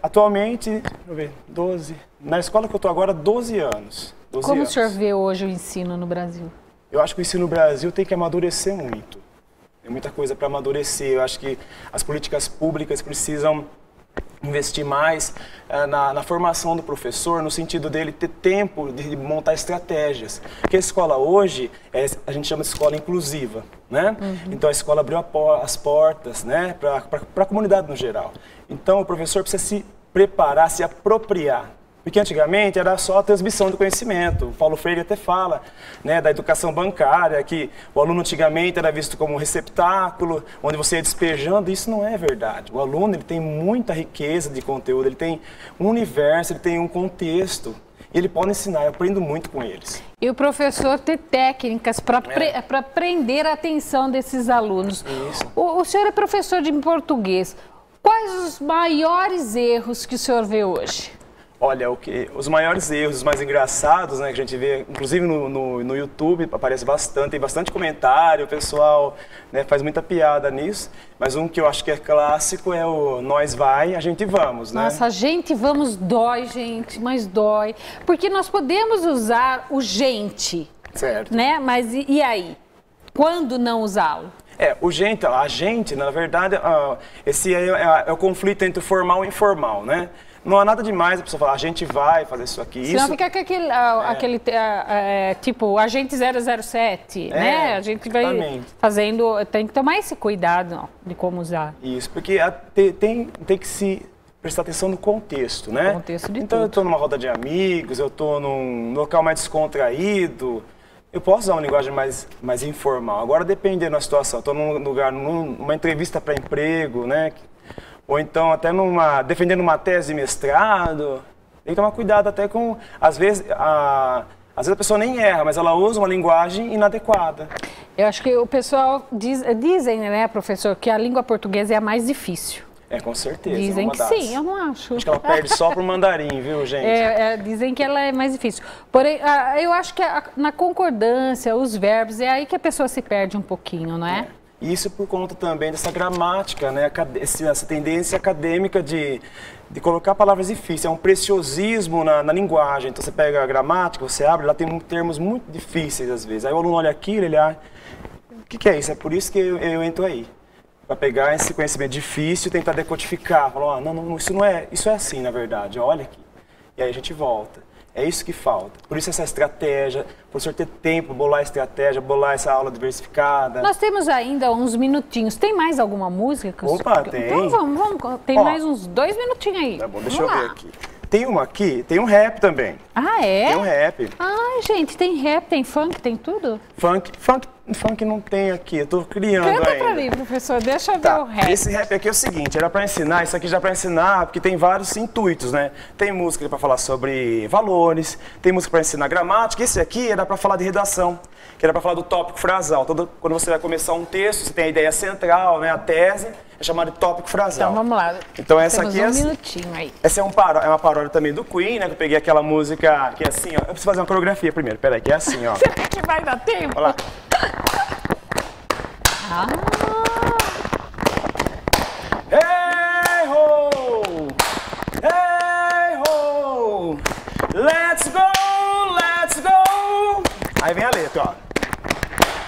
Atualmente, deixa eu ver, 12. Na escola que eu estou agora, 12 anos. 12 Como anos. O senhor vê hoje o ensino no Brasil? Eu acho que o ensino no Brasil tem que amadurecer muito. Tem muita coisa para amadurecer. Eu acho que as políticas públicas precisam investir mais na formação do professor, no sentido dele ter tempo de montar estratégias. Porque a escola hoje, a gente chama de escola inclusiva, né? Então a escola abriu as portas, né, para a comunidade no geral. Então o professor precisa se preparar, se apropriar. Porque antigamente era só a transmissão do conhecimento. O Paulo Freire até fala, né, da educação bancária, que o aluno antigamente era visto como um receptáculo, onde você ia despejando. Isso não é verdade. O aluno, ele tem muita riqueza de conteúdo, ele tem um universo, ele tem um contexto. E ele pode ensinar, eu aprendo muito com eles. E o professor ter técnicas para prender a atenção desses alunos. Isso. O senhor é professor de português. Quais os maiores erros que o senhor vê hoje? Olha, os maiores erros, os mais engraçados, né, que a gente vê, inclusive no YouTube, aparece bastante, tem bastante comentário, o pessoal, né, faz muita piada nisso, mas um que eu acho que é clássico é o nós vai, a gente vamos, né? Nossa, a gente vamos dói, gente, mas dói, porque nós podemos usar o gente, certo, né, mas e aí? Quando não usá-lo? A gente, na verdade, esse é o conflito entre o formal e o informal, né? Não há nada demais a pessoa falar, a gente vai fazer isso aqui. Senão fica aquele tipo, agente 007, né? A gente vai fazendo, tem que tomar esse cuidado de como usar. Isso, porque tem que se prestar atenção no contexto, né? Contexto de então tudo. Eu estou numa roda de amigos, eu estou num local mais descontraído, eu posso usar uma linguagem mais informal. Agora, dependendo da situação, estou num lugar, numa entrevista para emprego, né? Ou então até defendendo uma tese de mestrado, tem que tomar cuidado até com, às vezes a pessoa nem erra, mas ela usa uma linguagem inadequada. Eu acho que o pessoal dizem, né, professor, que a língua portuguesa é a mais difícil. Com certeza. Dizem que sim, eu não acho. Acho que ela perde só pro mandarim, viu, gente? Dizem que ela é mais difícil. Porém, eu acho que na concordância, os verbos, é aí que a pessoa se perde um pouquinho, não é? Isso por conta também dessa gramática, né? Essa tendência acadêmica de colocar palavras difíceis. É um preciosismo na linguagem. Então, você pega a gramática, você abre, lá tem termos muito difíceis às vezes. Aí o aluno olha aquilo, ele acha, o que é isso? É por isso que eu entro aí. Para pegar esse conhecimento difícil e tentar decodificar. Falar, não, isso é assim, na verdade, olha aqui. E aí a gente volta. É isso que falta. Por isso essa estratégia, o professor ter tempo, bolar a estratégia, bolar essa aula diversificada. Nós temos ainda uns minutinhos. Tem mais alguma música? Opa, tem. Então vamos. Tem mais uns 2 minutinhos aí. Tá bom, deixa eu ver aqui. Tem uma aqui, tem um rap também. Ah, é? Tem um rap. Ai, gente, tem rap, tem funk, tem tudo? Funk não tem aqui, eu tô criando Canta ainda. pra mim, professor, deixa eu ver o rap. Esse rap aqui é o seguinte, era pra ensinar, isso aqui já é pra ensinar, porque tem vários intuitos, né? Tem música pra falar sobre valores, tem música pra ensinar gramática, esse aqui era pra falar de redação, que era pra falar do tópico frasal. Quando você vai começar um texto, você tem a ideia central, né, a tese, é chamado de tópico frasal. Então vamos lá. Então essa Temos aqui um minutinho aí. Essa é uma paródia também do Queen, né? Que eu peguei aquela música que é assim, ó. Eu preciso fazer uma coreografia primeiro, peraí, que é assim, ó. Será que vai dar tempo? Olha lá. Hey ho! Hey ho! Let's go! Aí vem a letra, ó.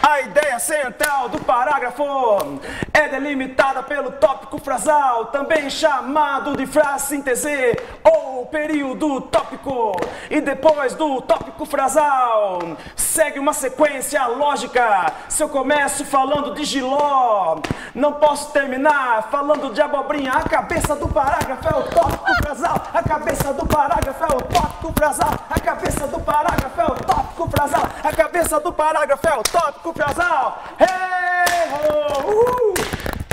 A ideia central do parágrafo é delimitada pelo tópico frasal, também chamado de frase síntese ou período tópico. E depois do tópico frasal, segue uma sequência lógica. Se eu começo falando de Giló, não posso terminar falando de abobrinha. A cabeça do parágrafo é o tópico frasal. A cabeça do parágrafo é o tópico frasal. A cabeça do parágrafo é o tópico frasal. A cabeça do parágrafo é o tópico frasal. Hey ho!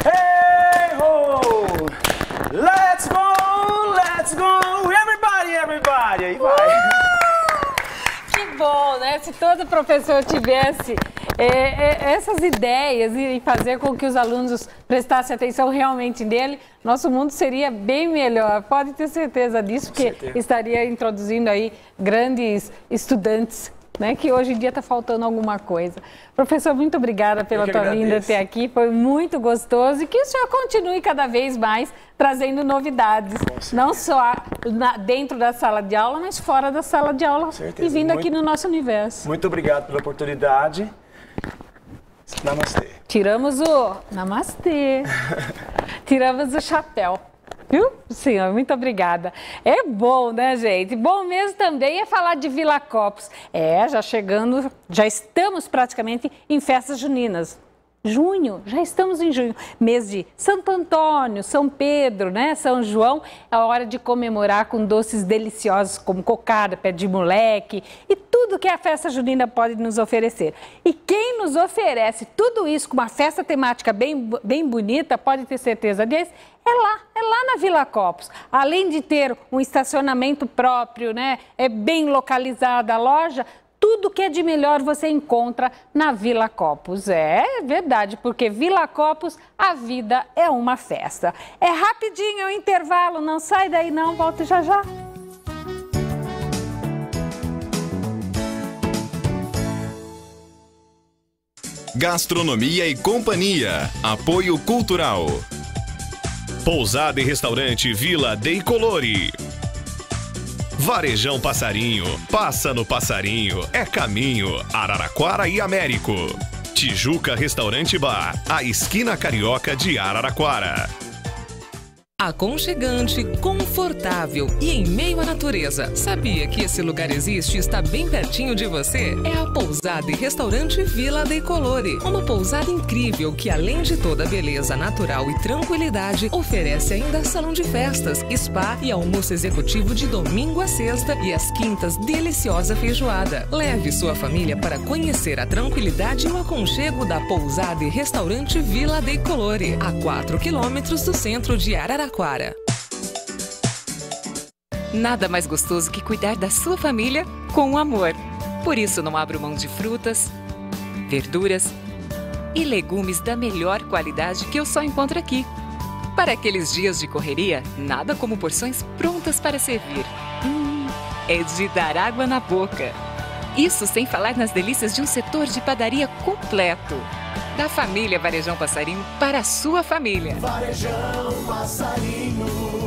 Hey ho! Let's go! Everybody! Aí vai. Que bom, né? Se todo professor tivesse essas ideias e fazer com que os alunos prestassem atenção realmente nele, nosso mundo seria bem melhor. Pode ter certeza disso, porque estaria introduzindo aí grandes estudantes, né, que hoje em dia está faltando alguma coisa. Professor, muito obrigada pela tua vinda até aqui, foi muito gostoso e que o senhor continue cada vez mais trazendo novidades, não só dentro da sala de aula, mas fora da sala de aula e vindo aqui no nosso universo. Muito obrigado pela oportunidade. Namastê. Tiramos o... Namastê. Tiramos o chapéu. Viu, senhor? Muito obrigada. É bom, né, gente? Bom mesmo também é falar de Viracopos. Já estamos praticamente em festas juninas. Junho, já estamos em junho, mês de Santo Antônio, São Pedro, né, São João, é a hora de comemorar com doces deliciosos como cocada, pé de moleque e tudo que a festa junina pode nos oferecer. E quem nos oferece tudo isso com uma festa temática bem bonita, pode ter certeza disso, é lá na Viracopos. Além de ter um estacionamento próprio, né, é bem localizada a loja, tudo que é de melhor você encontra na Viracopos. É verdade, porque Viracopos, a vida é uma festa. É rapidinho, é um intervalo, não sai daí não, volto já já. Gastronomia e Companhia. Apoio Cultural. Pousada e Restaurante Vila dei Colori. Varejão Passarinho, passa no Passarinho, é caminho, Araraquara e Américo. Tijuca Restaurante Bar, a esquina carioca de Araraquara. Aconchegante, confortável e em meio à natureza. Sabia que esse lugar existe e está bem pertinho de você? É a pousada e restaurante Villa dei Colori. Uma pousada incrível que, além de toda a beleza natural e tranquilidade, oferece ainda salão de festas, spa e almoço executivo de domingo a sexta e às quintas deliciosa feijoada. Leve sua família para conhecer a tranquilidade e o aconchego da pousada e restaurante Villa dei Colori, a 4 quilômetros do centro de Araraquara. Nada mais gostoso que cuidar da sua família com amor. Por isso não abro mão de frutas, verduras e legumes da melhor qualidade que eu só encontro aqui. Para aqueles dias de correria, nada como porções prontas para servir. É de dar água na boca. Isso sem falar nas delícias de um setor de padaria completo. Da família Varejão Passarinho para a sua família. Varejão Passarinho.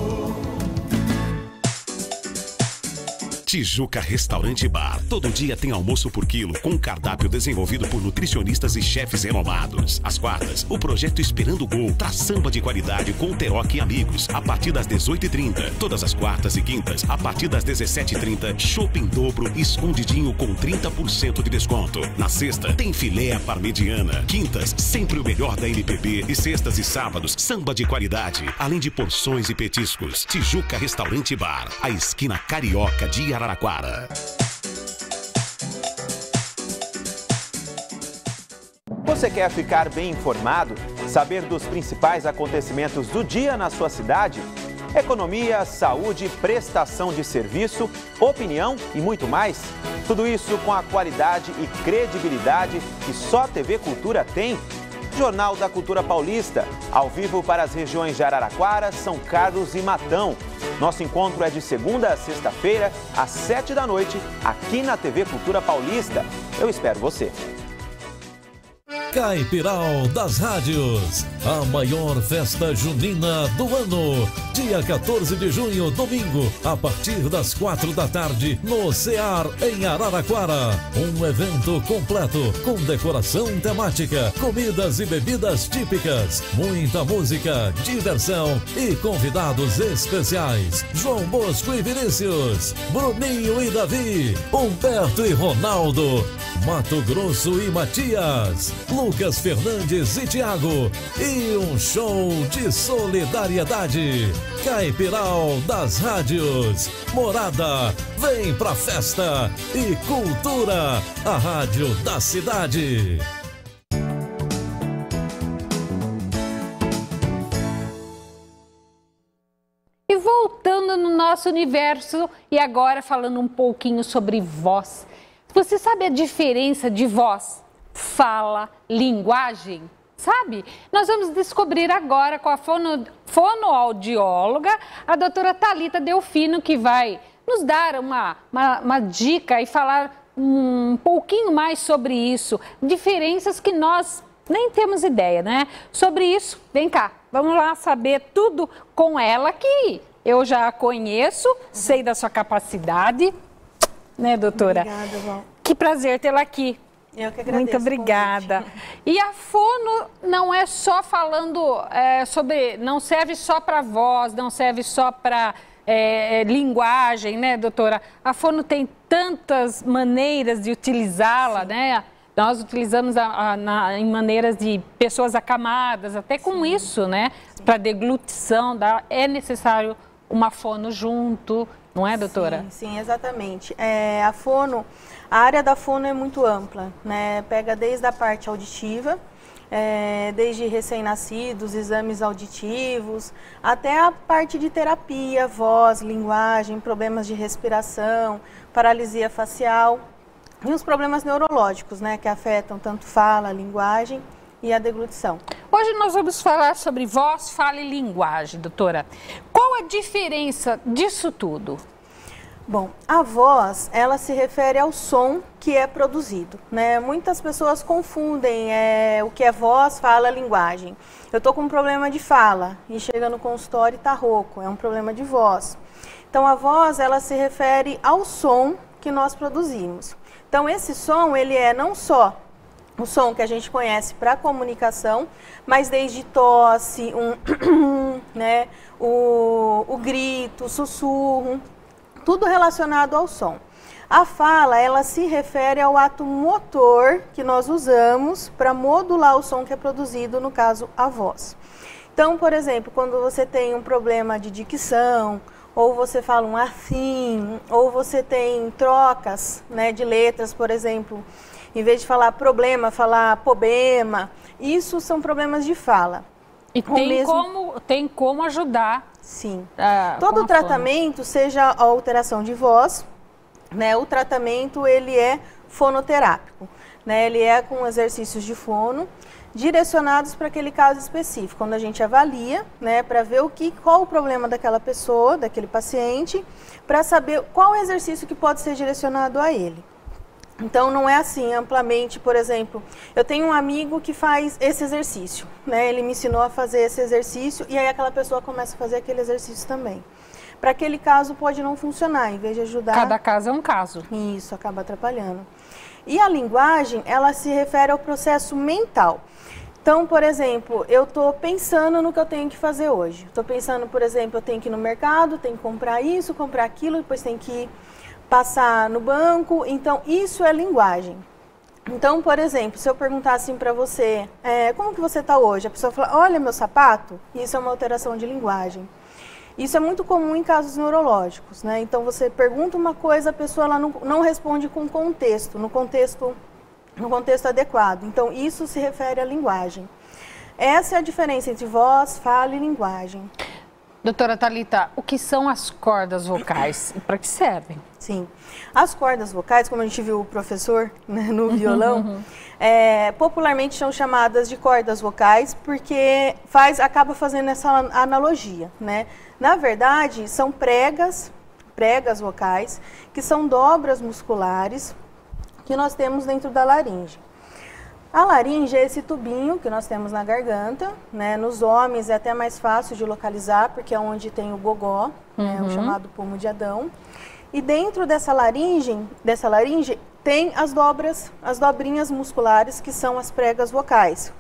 Tijuca Restaurante Bar. Todo dia tem almoço por quilo, com um cardápio desenvolvido por nutricionistas e chefes renomados. Às quartas, o projeto Esperando o Gol traz samba de qualidade com Teroc e amigos, a partir das 18h30. Todas as quartas e quintas, a partir das 17h30, chopp em dobro e escondidinho com 30% de desconto. Na sexta, tem filé à parmegiana. Quintas, sempre o melhor da MPB. E sextas e sábados, samba de qualidade, além de porções e petiscos. Tijuca Restaurante Bar, a esquina carioca de Araraquara. Você quer ficar bem informado? Saber dos principais acontecimentos do dia na sua cidade? Economia, saúde, prestação de serviço, opinião e muito mais? Tudo isso com a qualidade e credibilidade que só a TV Cultura tem? Jornal da Cultura Paulista, ao vivo para as regiões de Araraquara, São Carlos e Matão. Nosso encontro é de segunda a sexta-feira, às 7 da noite, aqui na TV Cultura Paulista. Eu espero você. Caipiral das Rádios, a maior festa junina do ano. Dia 14 de junho, domingo, a partir das 4 da tarde, no CEAR, em Araraquara. Um evento completo, com decoração temática, comidas e bebidas típicas, muita música, diversão e convidados especiais. João Bosco e Vinícius, Bruninho e Davi, Humberto e Ronaldo, Mato Grosso e Matias, Lucas Fernandes e Thiago, e um show de solidariedade. Caipiral das Rádios, Morada, vem pra festa e cultura, a rádio da cidade. E voltando no nosso universo, e agora falando um pouquinho sobre voz. Você sabe a diferença de voz, fala, linguagem? Sabe? Nós vamos descobrir agora com a fonoaudióloga, a doutora Thalita Delfino, que vai nos dar uma dica e falar um pouquinho mais sobre isso. Diferenças que nós nem temos ideia, né? Sobre isso, vem cá, vamos lá saber tudo com ela, que eu já a conheço, sei da sua capacidade, né, doutora? Obrigada, Val. Que prazer tê-la aqui. Eu que agradeço. Muito obrigada. E a fono não é só falando sobre, não serve só para voz, não serve só para linguagem, né, doutora? A fono tem tantas maneiras de utilizá-la, né? Nós utilizamos em maneiras de pessoas acamadas, até com isso, né? Para deglutição, é necessário uma fono junto, não é, doutora? Sim, exatamente. A área da fono é muito ampla, né? Pega desde a parte auditiva, desde recém-nascidos, exames auditivos, até a parte de terapia, voz, linguagem, problemas de respiração, paralisia facial e os problemas neurológicos, né? Que afetam tanto fala, linguagem e a deglutição. Hoje nós vamos falar sobre voz, fala e linguagem, doutora. Qual a diferença disso tudo? Bom, a voz, ela se refere ao som que é produzido, né? Muitas pessoas confundem o que é voz, fala, linguagem. Eu estou com um problema de fala e chega no consultório e está rouco, é um problema de voz. Então, a voz, ela se refere ao som que nós produzimos. Então, esse som, ele é não só o som que a gente conhece para comunicação, mas desde tosse, né, o grito, o sussurro, tudo relacionado ao som. A fala, ela se refere ao ato motor que nós usamos para modular o som que é produzido, no caso, a voz. Então, por exemplo, quando você tem um problema de dicção, ou você fala um assim, ou você tem trocas, né, de letras, por exemplo, em vez de falar problema, falar problema, isso são problemas de fala. E tem como ajudar. Sim. Todo tratamento, seja a alteração de voz, né, o tratamento ele é fonoterápico, né, ele é com exercícios de fono direcionados para aquele caso específico, quando a gente avalia, né, para ver qual o problema daquela pessoa, daquele paciente, para saber qual exercício que pode ser direcionado a ele. Então, não é assim, amplamente, por exemplo, eu tenho um amigo que faz esse exercício, né, ele me ensinou a fazer esse exercício e aí aquela pessoa começa a fazer aquele exercício também. Para aquele caso pode não funcionar, em vez de ajudar... Cada caso é um caso. Isso, acaba atrapalhando. E a linguagem, ela se refere ao processo mental. Então, por exemplo, eu estou pensando no que eu tenho que fazer hoje. Estou pensando, por exemplo, eu tenho que ir no mercado, tenho que comprar isso, comprar aquilo, depois tenho que passar no banco. Então, isso é linguagem. Então, por exemplo, se eu perguntar assim para você, como que você está hoje? A pessoa fala, olha meu sapato. Isso é uma alteração de linguagem. Isso é muito comum em casos neurológicos, né? Então, você pergunta uma coisa, a pessoa ela não responde com contexto, no contexto adequado. Então, isso se refere à linguagem. Essa é a diferença entre voz, fala e linguagem. Doutora Thalita, o que são as cordas vocais e para que servem? Sim, as cordas vocais, como a gente viu o professor, né, no violão, popularmente são chamadas de cordas vocais porque acaba fazendo essa analogia, né? Na verdade, são pregas vocais, que são dobras musculares que nós temos dentro da laringe. A laringe é esse tubinho que nós temos na garganta, né? Nos homens é até mais fácil de localizar, porque é onde tem o gogó, né? O chamado pomo de Adão. E dentro dessa laringe tem as dobrinhas musculares, que são as pregas vocais,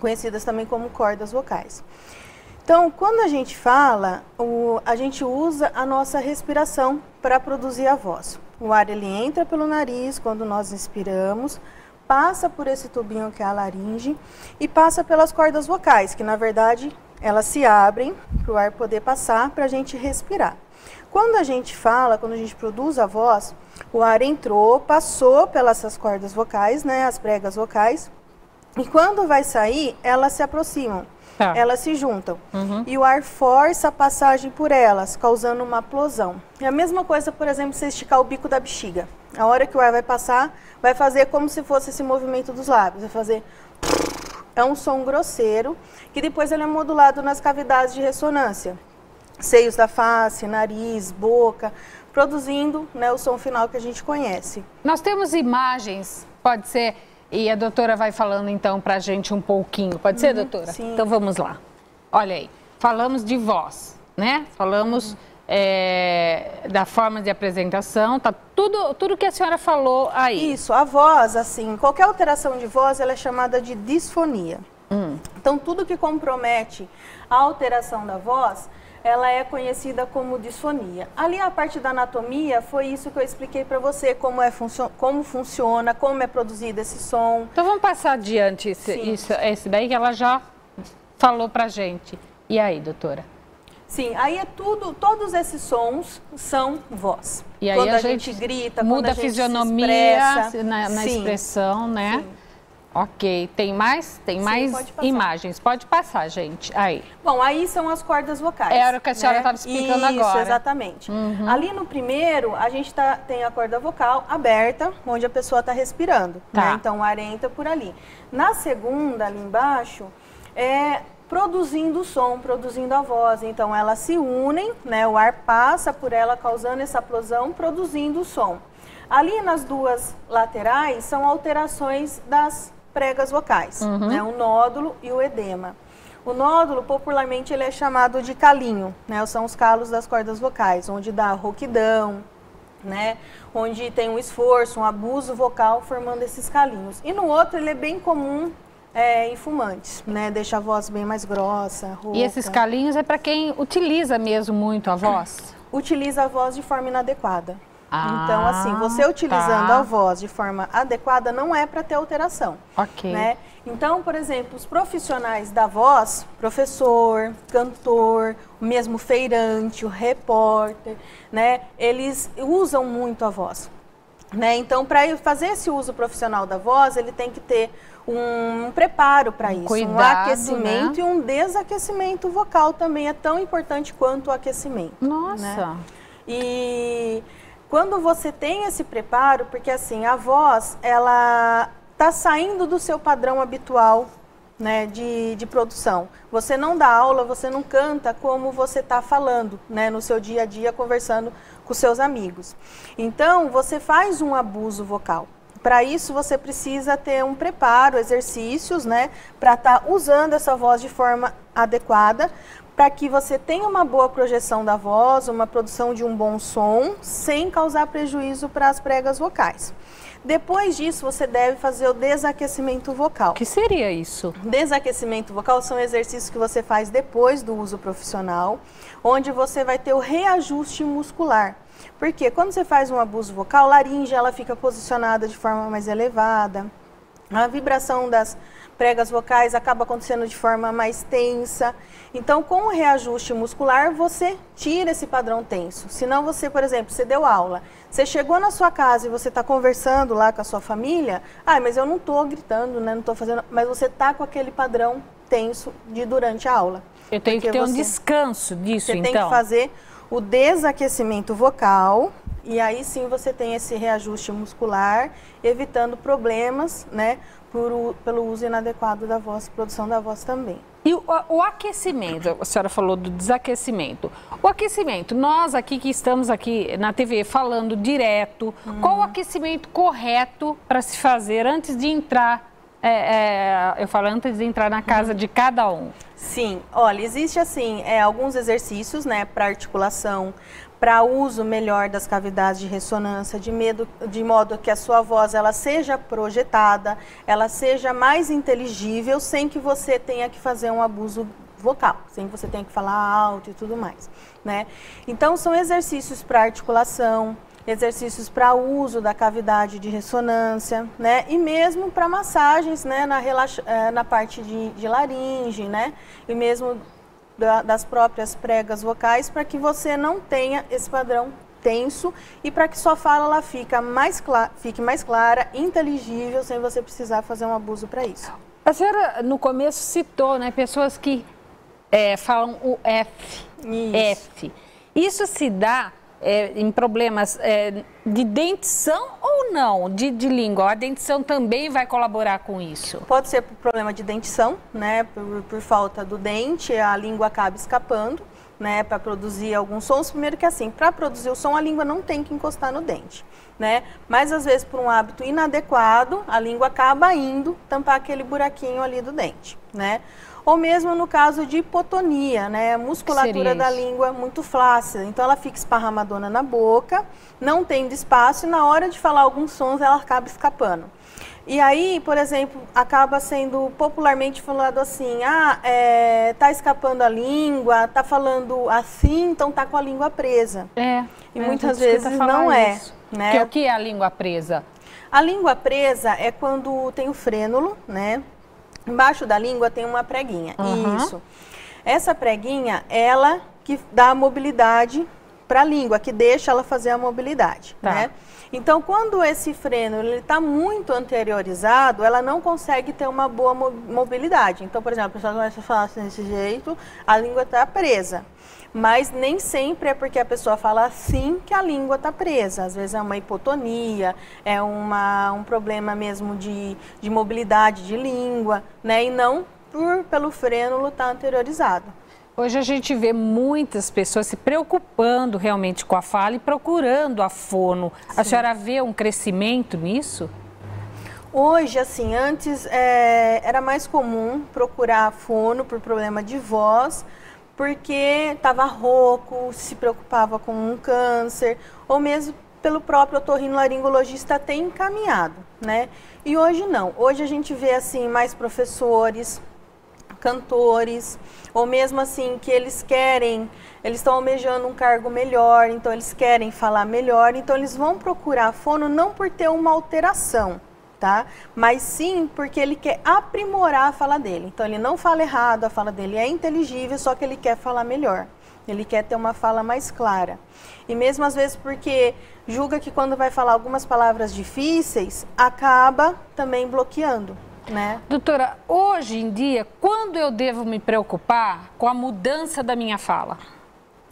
conhecidas também como cordas vocais. Então, quando a gente fala, a gente usa a nossa respiração para produzir a voz. O ar ele entra pelo nariz quando nós inspiramos, passa por esse tubinho que é a laringe e passa pelas cordas vocais, que na verdade elas se abrem para o ar poder passar para a gente respirar. Quando a gente fala, quando a gente produz a voz, o ar entrou, passou pelas cordas vocais, né, as pregas vocais, e quando vai sair, elas se aproximam. Elas se juntam e o ar força a passagem por elas, causando uma plosão. É a mesma coisa, por exemplo, você esticar o bico da bexiga. A hora que o ar vai passar, vai fazer como se fosse esse movimento dos lábios. Vai fazer... É um som grosseiro, que depois ele é modulado nas cavidades de ressonância. Seios da face, nariz, boca, produzindo, né, o som final que a gente conhece. Nós temos imagens, pode ser... E a doutora vai falando, então, para a gente um pouquinho. Pode ser, doutora? Sim. Então, vamos lá. Olha aí, falamos de voz, né? Falamos da forma de apresentação, tá tudo que a senhora falou aí. Isso, a voz, assim, qualquer alteração de voz, ela é chamada de disfonia. Então, tudo que compromete a alteração da voz, ela é conhecida como disfonia. Ali a parte da anatomia foi isso que eu expliquei para você, como funciona, como é produzido esse som. Então vamos passar adiante esse daí que ela já falou pra gente. E aí, doutora? Sim, aí é todos esses sons são voz. E aí quando a gente grita, muda quando a gente a fisionomia se na expressão, né? Sim. Ok, tem mais imagens. Pode passar, gente. Aí. Bom, aí são as cordas vocais. É a hora que a senhora estava explicando agora. Isso, exatamente. Ali no primeiro, a gente tem a corda vocal aberta, onde a pessoa está respirando. Né? Então, o ar entra por ali. Na segunda, ali embaixo, é produzindo o som, produzindo a voz. Então, elas se unem, né? O ar passa por ela, causando essa plosão, produzindo o som. Ali nas duas laterais, são alterações das pregas vocais, né? O nódulo e o edema. O nódulo, popularmente, ele é chamado de calinho, né? São os calos das cordas vocais, onde dá rouquidão, né? Onde tem um esforço, um abuso vocal formando esses calinhos. E no outro ele é bem comum em fumantes, né? Deixa a voz bem mais grossa, rouca. E esses calinhos é para quem utiliza mesmo muito a voz? Utiliza a voz de forma inadequada. Então, assim, você utilizando a voz de forma adequada não é para ter alteração. Ok. Né? Então, por exemplo, os profissionais da voz, professor, cantor, o mesmo feirante, o repórter, né? Eles usam muito a voz. Né? Então, para fazer esse uso profissional da voz, ele tem que ter um preparo para isso, cuidado, um aquecimento, né? E um desaquecimento vocal também é tão importante quanto o aquecimento. Nossa! Né? E quando você tem esse preparo, porque assim, a voz, ela está saindo do seu padrão habitual, né, de produção. Você não dá aula, você não canta como você está falando, né, no seu dia a dia, conversando com seus amigos. Então, você faz um abuso vocal. Para isso, você precisa ter um preparo, exercícios, né, para estar usando essa voz de forma adequada, para que você tenha uma boa projeção da voz, uma produção de um bom som, sem causar prejuízo para as pregas vocais. Depois disso, você deve fazer o desaquecimento vocal. O que seria isso? Desaquecimento vocal são exercícios que você faz depois do uso profissional, onde você vai ter o reajuste muscular. Porque quando você faz um abuso vocal, a laringe ela fica posicionada de forma mais elevada, a vibração das pregas vocais acaba acontecendo de forma mais tensa. Então, com o reajuste muscular, você tira esse padrão tenso. Senão você, por exemplo, você deu aula, você chegou na sua casa e você está conversando lá com a sua família, mas eu não estou gritando, né, não estou fazendo, mas você está com aquele padrão tenso durante a aula. Eu tenho que ter um descanso disso, então? Você tem que fazer o desaquecimento vocal, e aí sim você tem esse reajuste muscular, evitando problemas, né, pelo uso inadequado da voz, produção da voz também. E o aquecimento, a senhora falou do desaquecimento. O aquecimento, nós aqui que estamos aqui na TV falando direto, qual o aquecimento correto para se fazer antes de entrar, eu falo antes de entrar na casa de cada um? Sim, olha, existe assim, alguns exercícios, né, para articulação, para uso melhor das cavidades de ressonância, de modo que a sua voz ela seja projetada, ela seja mais inteligível, sem que você tenha que fazer um abuso vocal, sem que você tenha que falar alto e tudo mais, né? Então, são exercícios para articulação, exercícios para uso da cavidade de ressonância, né? E mesmo para massagens, né? Na parte de laringe, né? E mesmo das próprias pregas vocais, para que você não tenha esse padrão tenso e para que sua fala ela fique mais clara, inteligível, sem você precisar fazer um abuso para isso. A senhora no começo citou, né, pessoas que falam o F. Isso. F. Isso se dá em problemas de dentição ou não, de língua? A dentição também vai colaborar com isso? Pode ser por problema de dentição, né? Por falta do dente, a língua acaba escapando, né? Para produzir alguns sons. Primeiro que assim, para produzir o som, a língua não tem que encostar no dente, né? Mas às vezes por um hábito inadequado, a língua acaba indo tampar aquele buraquinho ali do dente, né? Ou mesmo no caso de hipotonia, né? A musculatura da língua muito flácida, então ela fica esparramadona na boca, não tendo espaço e na hora de falar alguns sons ela acaba escapando. E aí, por exemplo, acaba sendo popularmente falado assim, tá escapando a língua, tá falando assim, então tá com a língua presa. E muitas vezes não é. Né? O que é a língua presa? A língua presa é quando tem o frênulo, né? Embaixo da língua tem uma preguinha. Isso. Essa preguinha, ela que dá a mobilidade para a língua, que deixa ela fazer a mobilidade, né? Então, quando esse frênulo está muito anteriorizado, ela não consegue ter uma boa mobilidade. Então, por exemplo, a pessoa começa a falar assim, desse jeito, a língua está presa. Mas nem sempre é porque a pessoa fala assim que a língua está presa. Às vezes é uma hipotonia, é um problema mesmo de mobilidade de língua, né? E não pelo frênulo estar anteriorizado. Hoje a gente vê muitas pessoas se preocupando realmente com a fala e procurando a fono. Sim. A senhora vê um crescimento nisso? Hoje, assim, antes era mais comum procurar a fono por problema de voz, porque estava rouco, se preocupava com um câncer, ou mesmo pelo próprio otorrinolaringologista ter encaminhado, né? E hoje não. Hoje a gente vê assim mais professores, cantores, ou mesmo assim que eles estão almejando um cargo melhor, então eles querem falar melhor, então eles vão procurar a fono não por ter uma alteração, tá? Mas sim porque ele quer aprimorar a fala dele. Então ele não fala errado, a fala dele é inteligível, só que ele quer falar melhor. Ele quer ter uma fala mais clara. E mesmo às vezes porque julga que quando vai falar algumas palavras difíceis, acaba também bloqueando, né? Doutora, hoje em dia, quando eu devo me preocupar com a mudança da minha fala?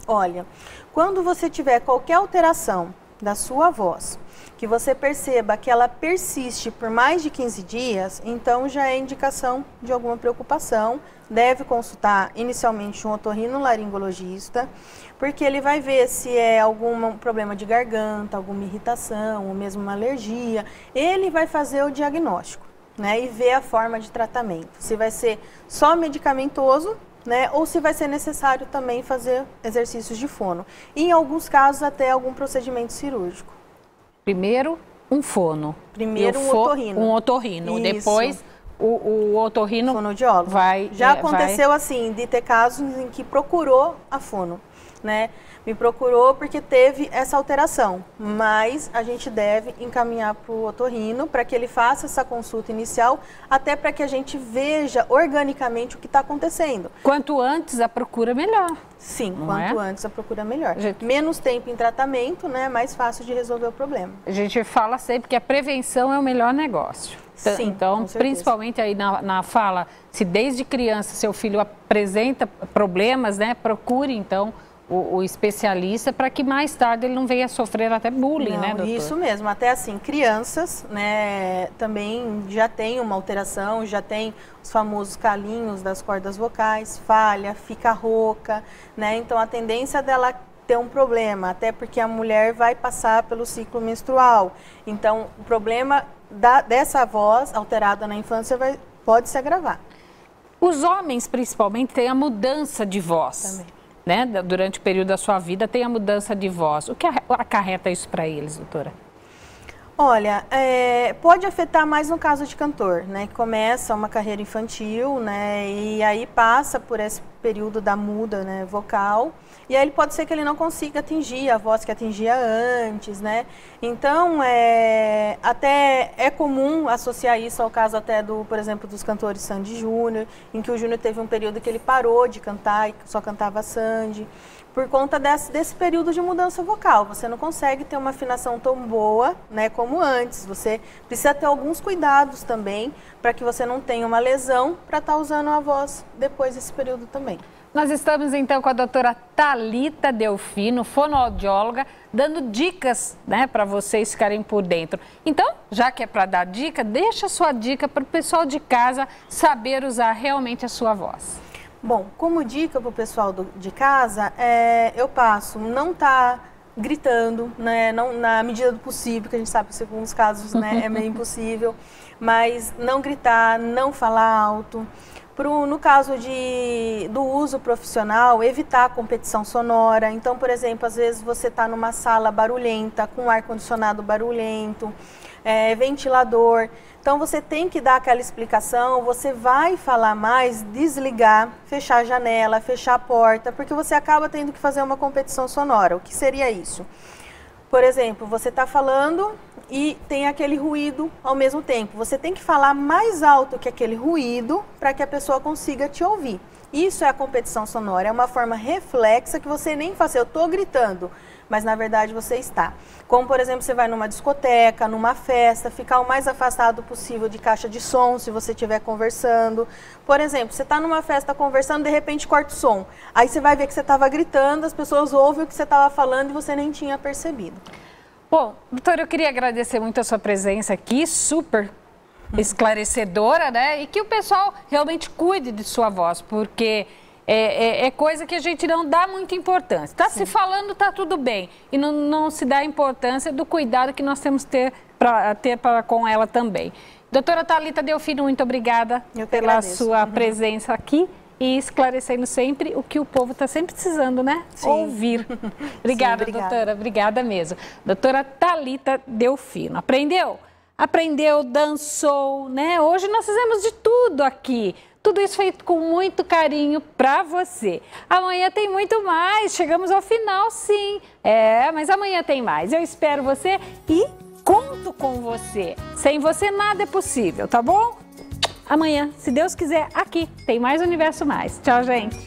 Olha, quando você tiver qualquer alteração da sua voz, que você perceba que ela persiste por mais de 15 dias, então já é indicação de alguma preocupação. Deve consultar inicialmente um otorrinolaringologista, porque ele vai ver se é algum problema de garganta, alguma irritação, ou mesmo uma alergia. Ele vai fazer o diagnóstico, né, e ver a forma de tratamento. Se vai ser só medicamentoso, né, ou se vai ser necessário também fazer exercícios de fono. E em alguns casos até algum procedimento cirúrgico. Primeiro, um fono. Primeiro, um otorrino. Um otorrino. Isso. Depois, o otorrino fonoaudiólogo. Já aconteceu assim, de ter casos em que procurou a fono, né? Me procurou porque teve essa alteração, mas a gente deve encaminhar para o otorrino para que ele faça essa consulta inicial, até para que a gente veja organicamente o que está acontecendo. Quanto antes a procura, melhor. Sim, quanto antes a procura, melhor. Menos tempo em tratamento, né? Mais fácil de resolver o problema. A gente fala sempre que a prevenção é o melhor negócio. Sim, então, principalmente aí na fala, se desde criança seu filho apresenta problemas, né? Procure então o especialista para que mais tarde ele não venha sofrer até bullying, né, doutor? Isso mesmo, até assim, crianças, né, também já tem uma alteração, já tem os famosos calinhos das cordas vocais, falha, fica rouca, né, então a tendência dela ter um problema, até porque a mulher vai passar pelo ciclo menstrual, então o problema dessa voz alterada na infância pode se agravar. Os homens, principalmente, têm a mudança de voz. Também. Né? Durante o período da sua vida tem a mudança de voz. O que acarreta isso para eles, doutora? Olha, pode afetar mais no caso de cantor, né? Que começa uma carreira infantil, né? E aí passa por esse período da muda, né, vocal. E aí pode ser que ele não consiga atingir a voz que atingia antes, né? Então, até é comum associar isso ao caso até por exemplo, dos cantores Sandy Júnior, em que o Júnior teve um período que ele parou de cantar e só cantava Sandy, por conta desse período de mudança vocal. Você não consegue ter uma afinação tão boa, né, como antes. Você precisa ter alguns cuidados também, para que você não tenha uma lesão para estar usando a voz depois desse período também. Nós estamos então com a doutora Thalita Delfino, fonoaudióloga, dando dicas, né, para vocês ficarem por dentro. Então, já que é para dar dica, deixa a sua dica para o pessoal de casa saber usar realmente a sua voz. Bom, como dica para o pessoal de casa, eu passo não tá gritando, né, não, na medida do possível, que a gente sabe que em alguns casos, né, é meio impossível, mas não gritar, não falar alto. No caso do uso profissional, evitar a competição sonora. Então, por exemplo, às vezes você está numa sala barulhenta, com ar-condicionado barulhento, ventilador. Então, você tem que dar aquela explicação, você vai falar mais, desligar, fechar a janela, fechar a porta, porque você acaba tendo que fazer uma competição sonora. O que seria isso? Por exemplo, você está falando e tem aquele ruído ao mesmo tempo. Você tem que falar mais alto que aquele ruído para que a pessoa consiga te ouvir. Isso é a competição sonora, é uma forma reflexa que você nem faz, eu estou gritando, mas na verdade você está. Como, por exemplo, você vai numa discoteca, numa festa, ficar o mais afastado possível de caixa de som, se você estiver conversando. Por exemplo, você está numa festa conversando, de repente corta o som. Aí você vai ver que você estava gritando, as pessoas ouvem o que você estava falando e você nem tinha percebido. Bom, doutora, eu queria agradecer muito a sua presença aqui, super esclarecedora, né? E que o pessoal realmente cuide de sua voz, porque é coisa que a gente não dá muita importância. Está se falando, tá tudo bem. E não se dá importância do cuidado que nós temos que ter com ela também. Doutora Thalita Delfino, muito obrigada pela sua presença aqui. e esclarecendo sempre o que o povo está sempre precisando, né? Sim. Ouvir. Obrigada, Sim, obrigada. doutora. Obrigada mesmo. Doutora Thalita Delfino. Aprendeu? Aprendeu, dançou, né? Hoje nós fizemos de tudo aqui. Tudo isso feito com muito carinho para você. Amanhã tem muito mais. Chegamos ao final, sim. Mas amanhã tem mais. Eu espero você e conto com você. Sem você nada é possível, tá bom? Amanhã, se Deus quiser, aqui tem mais Universo Mais. Tchau, gente.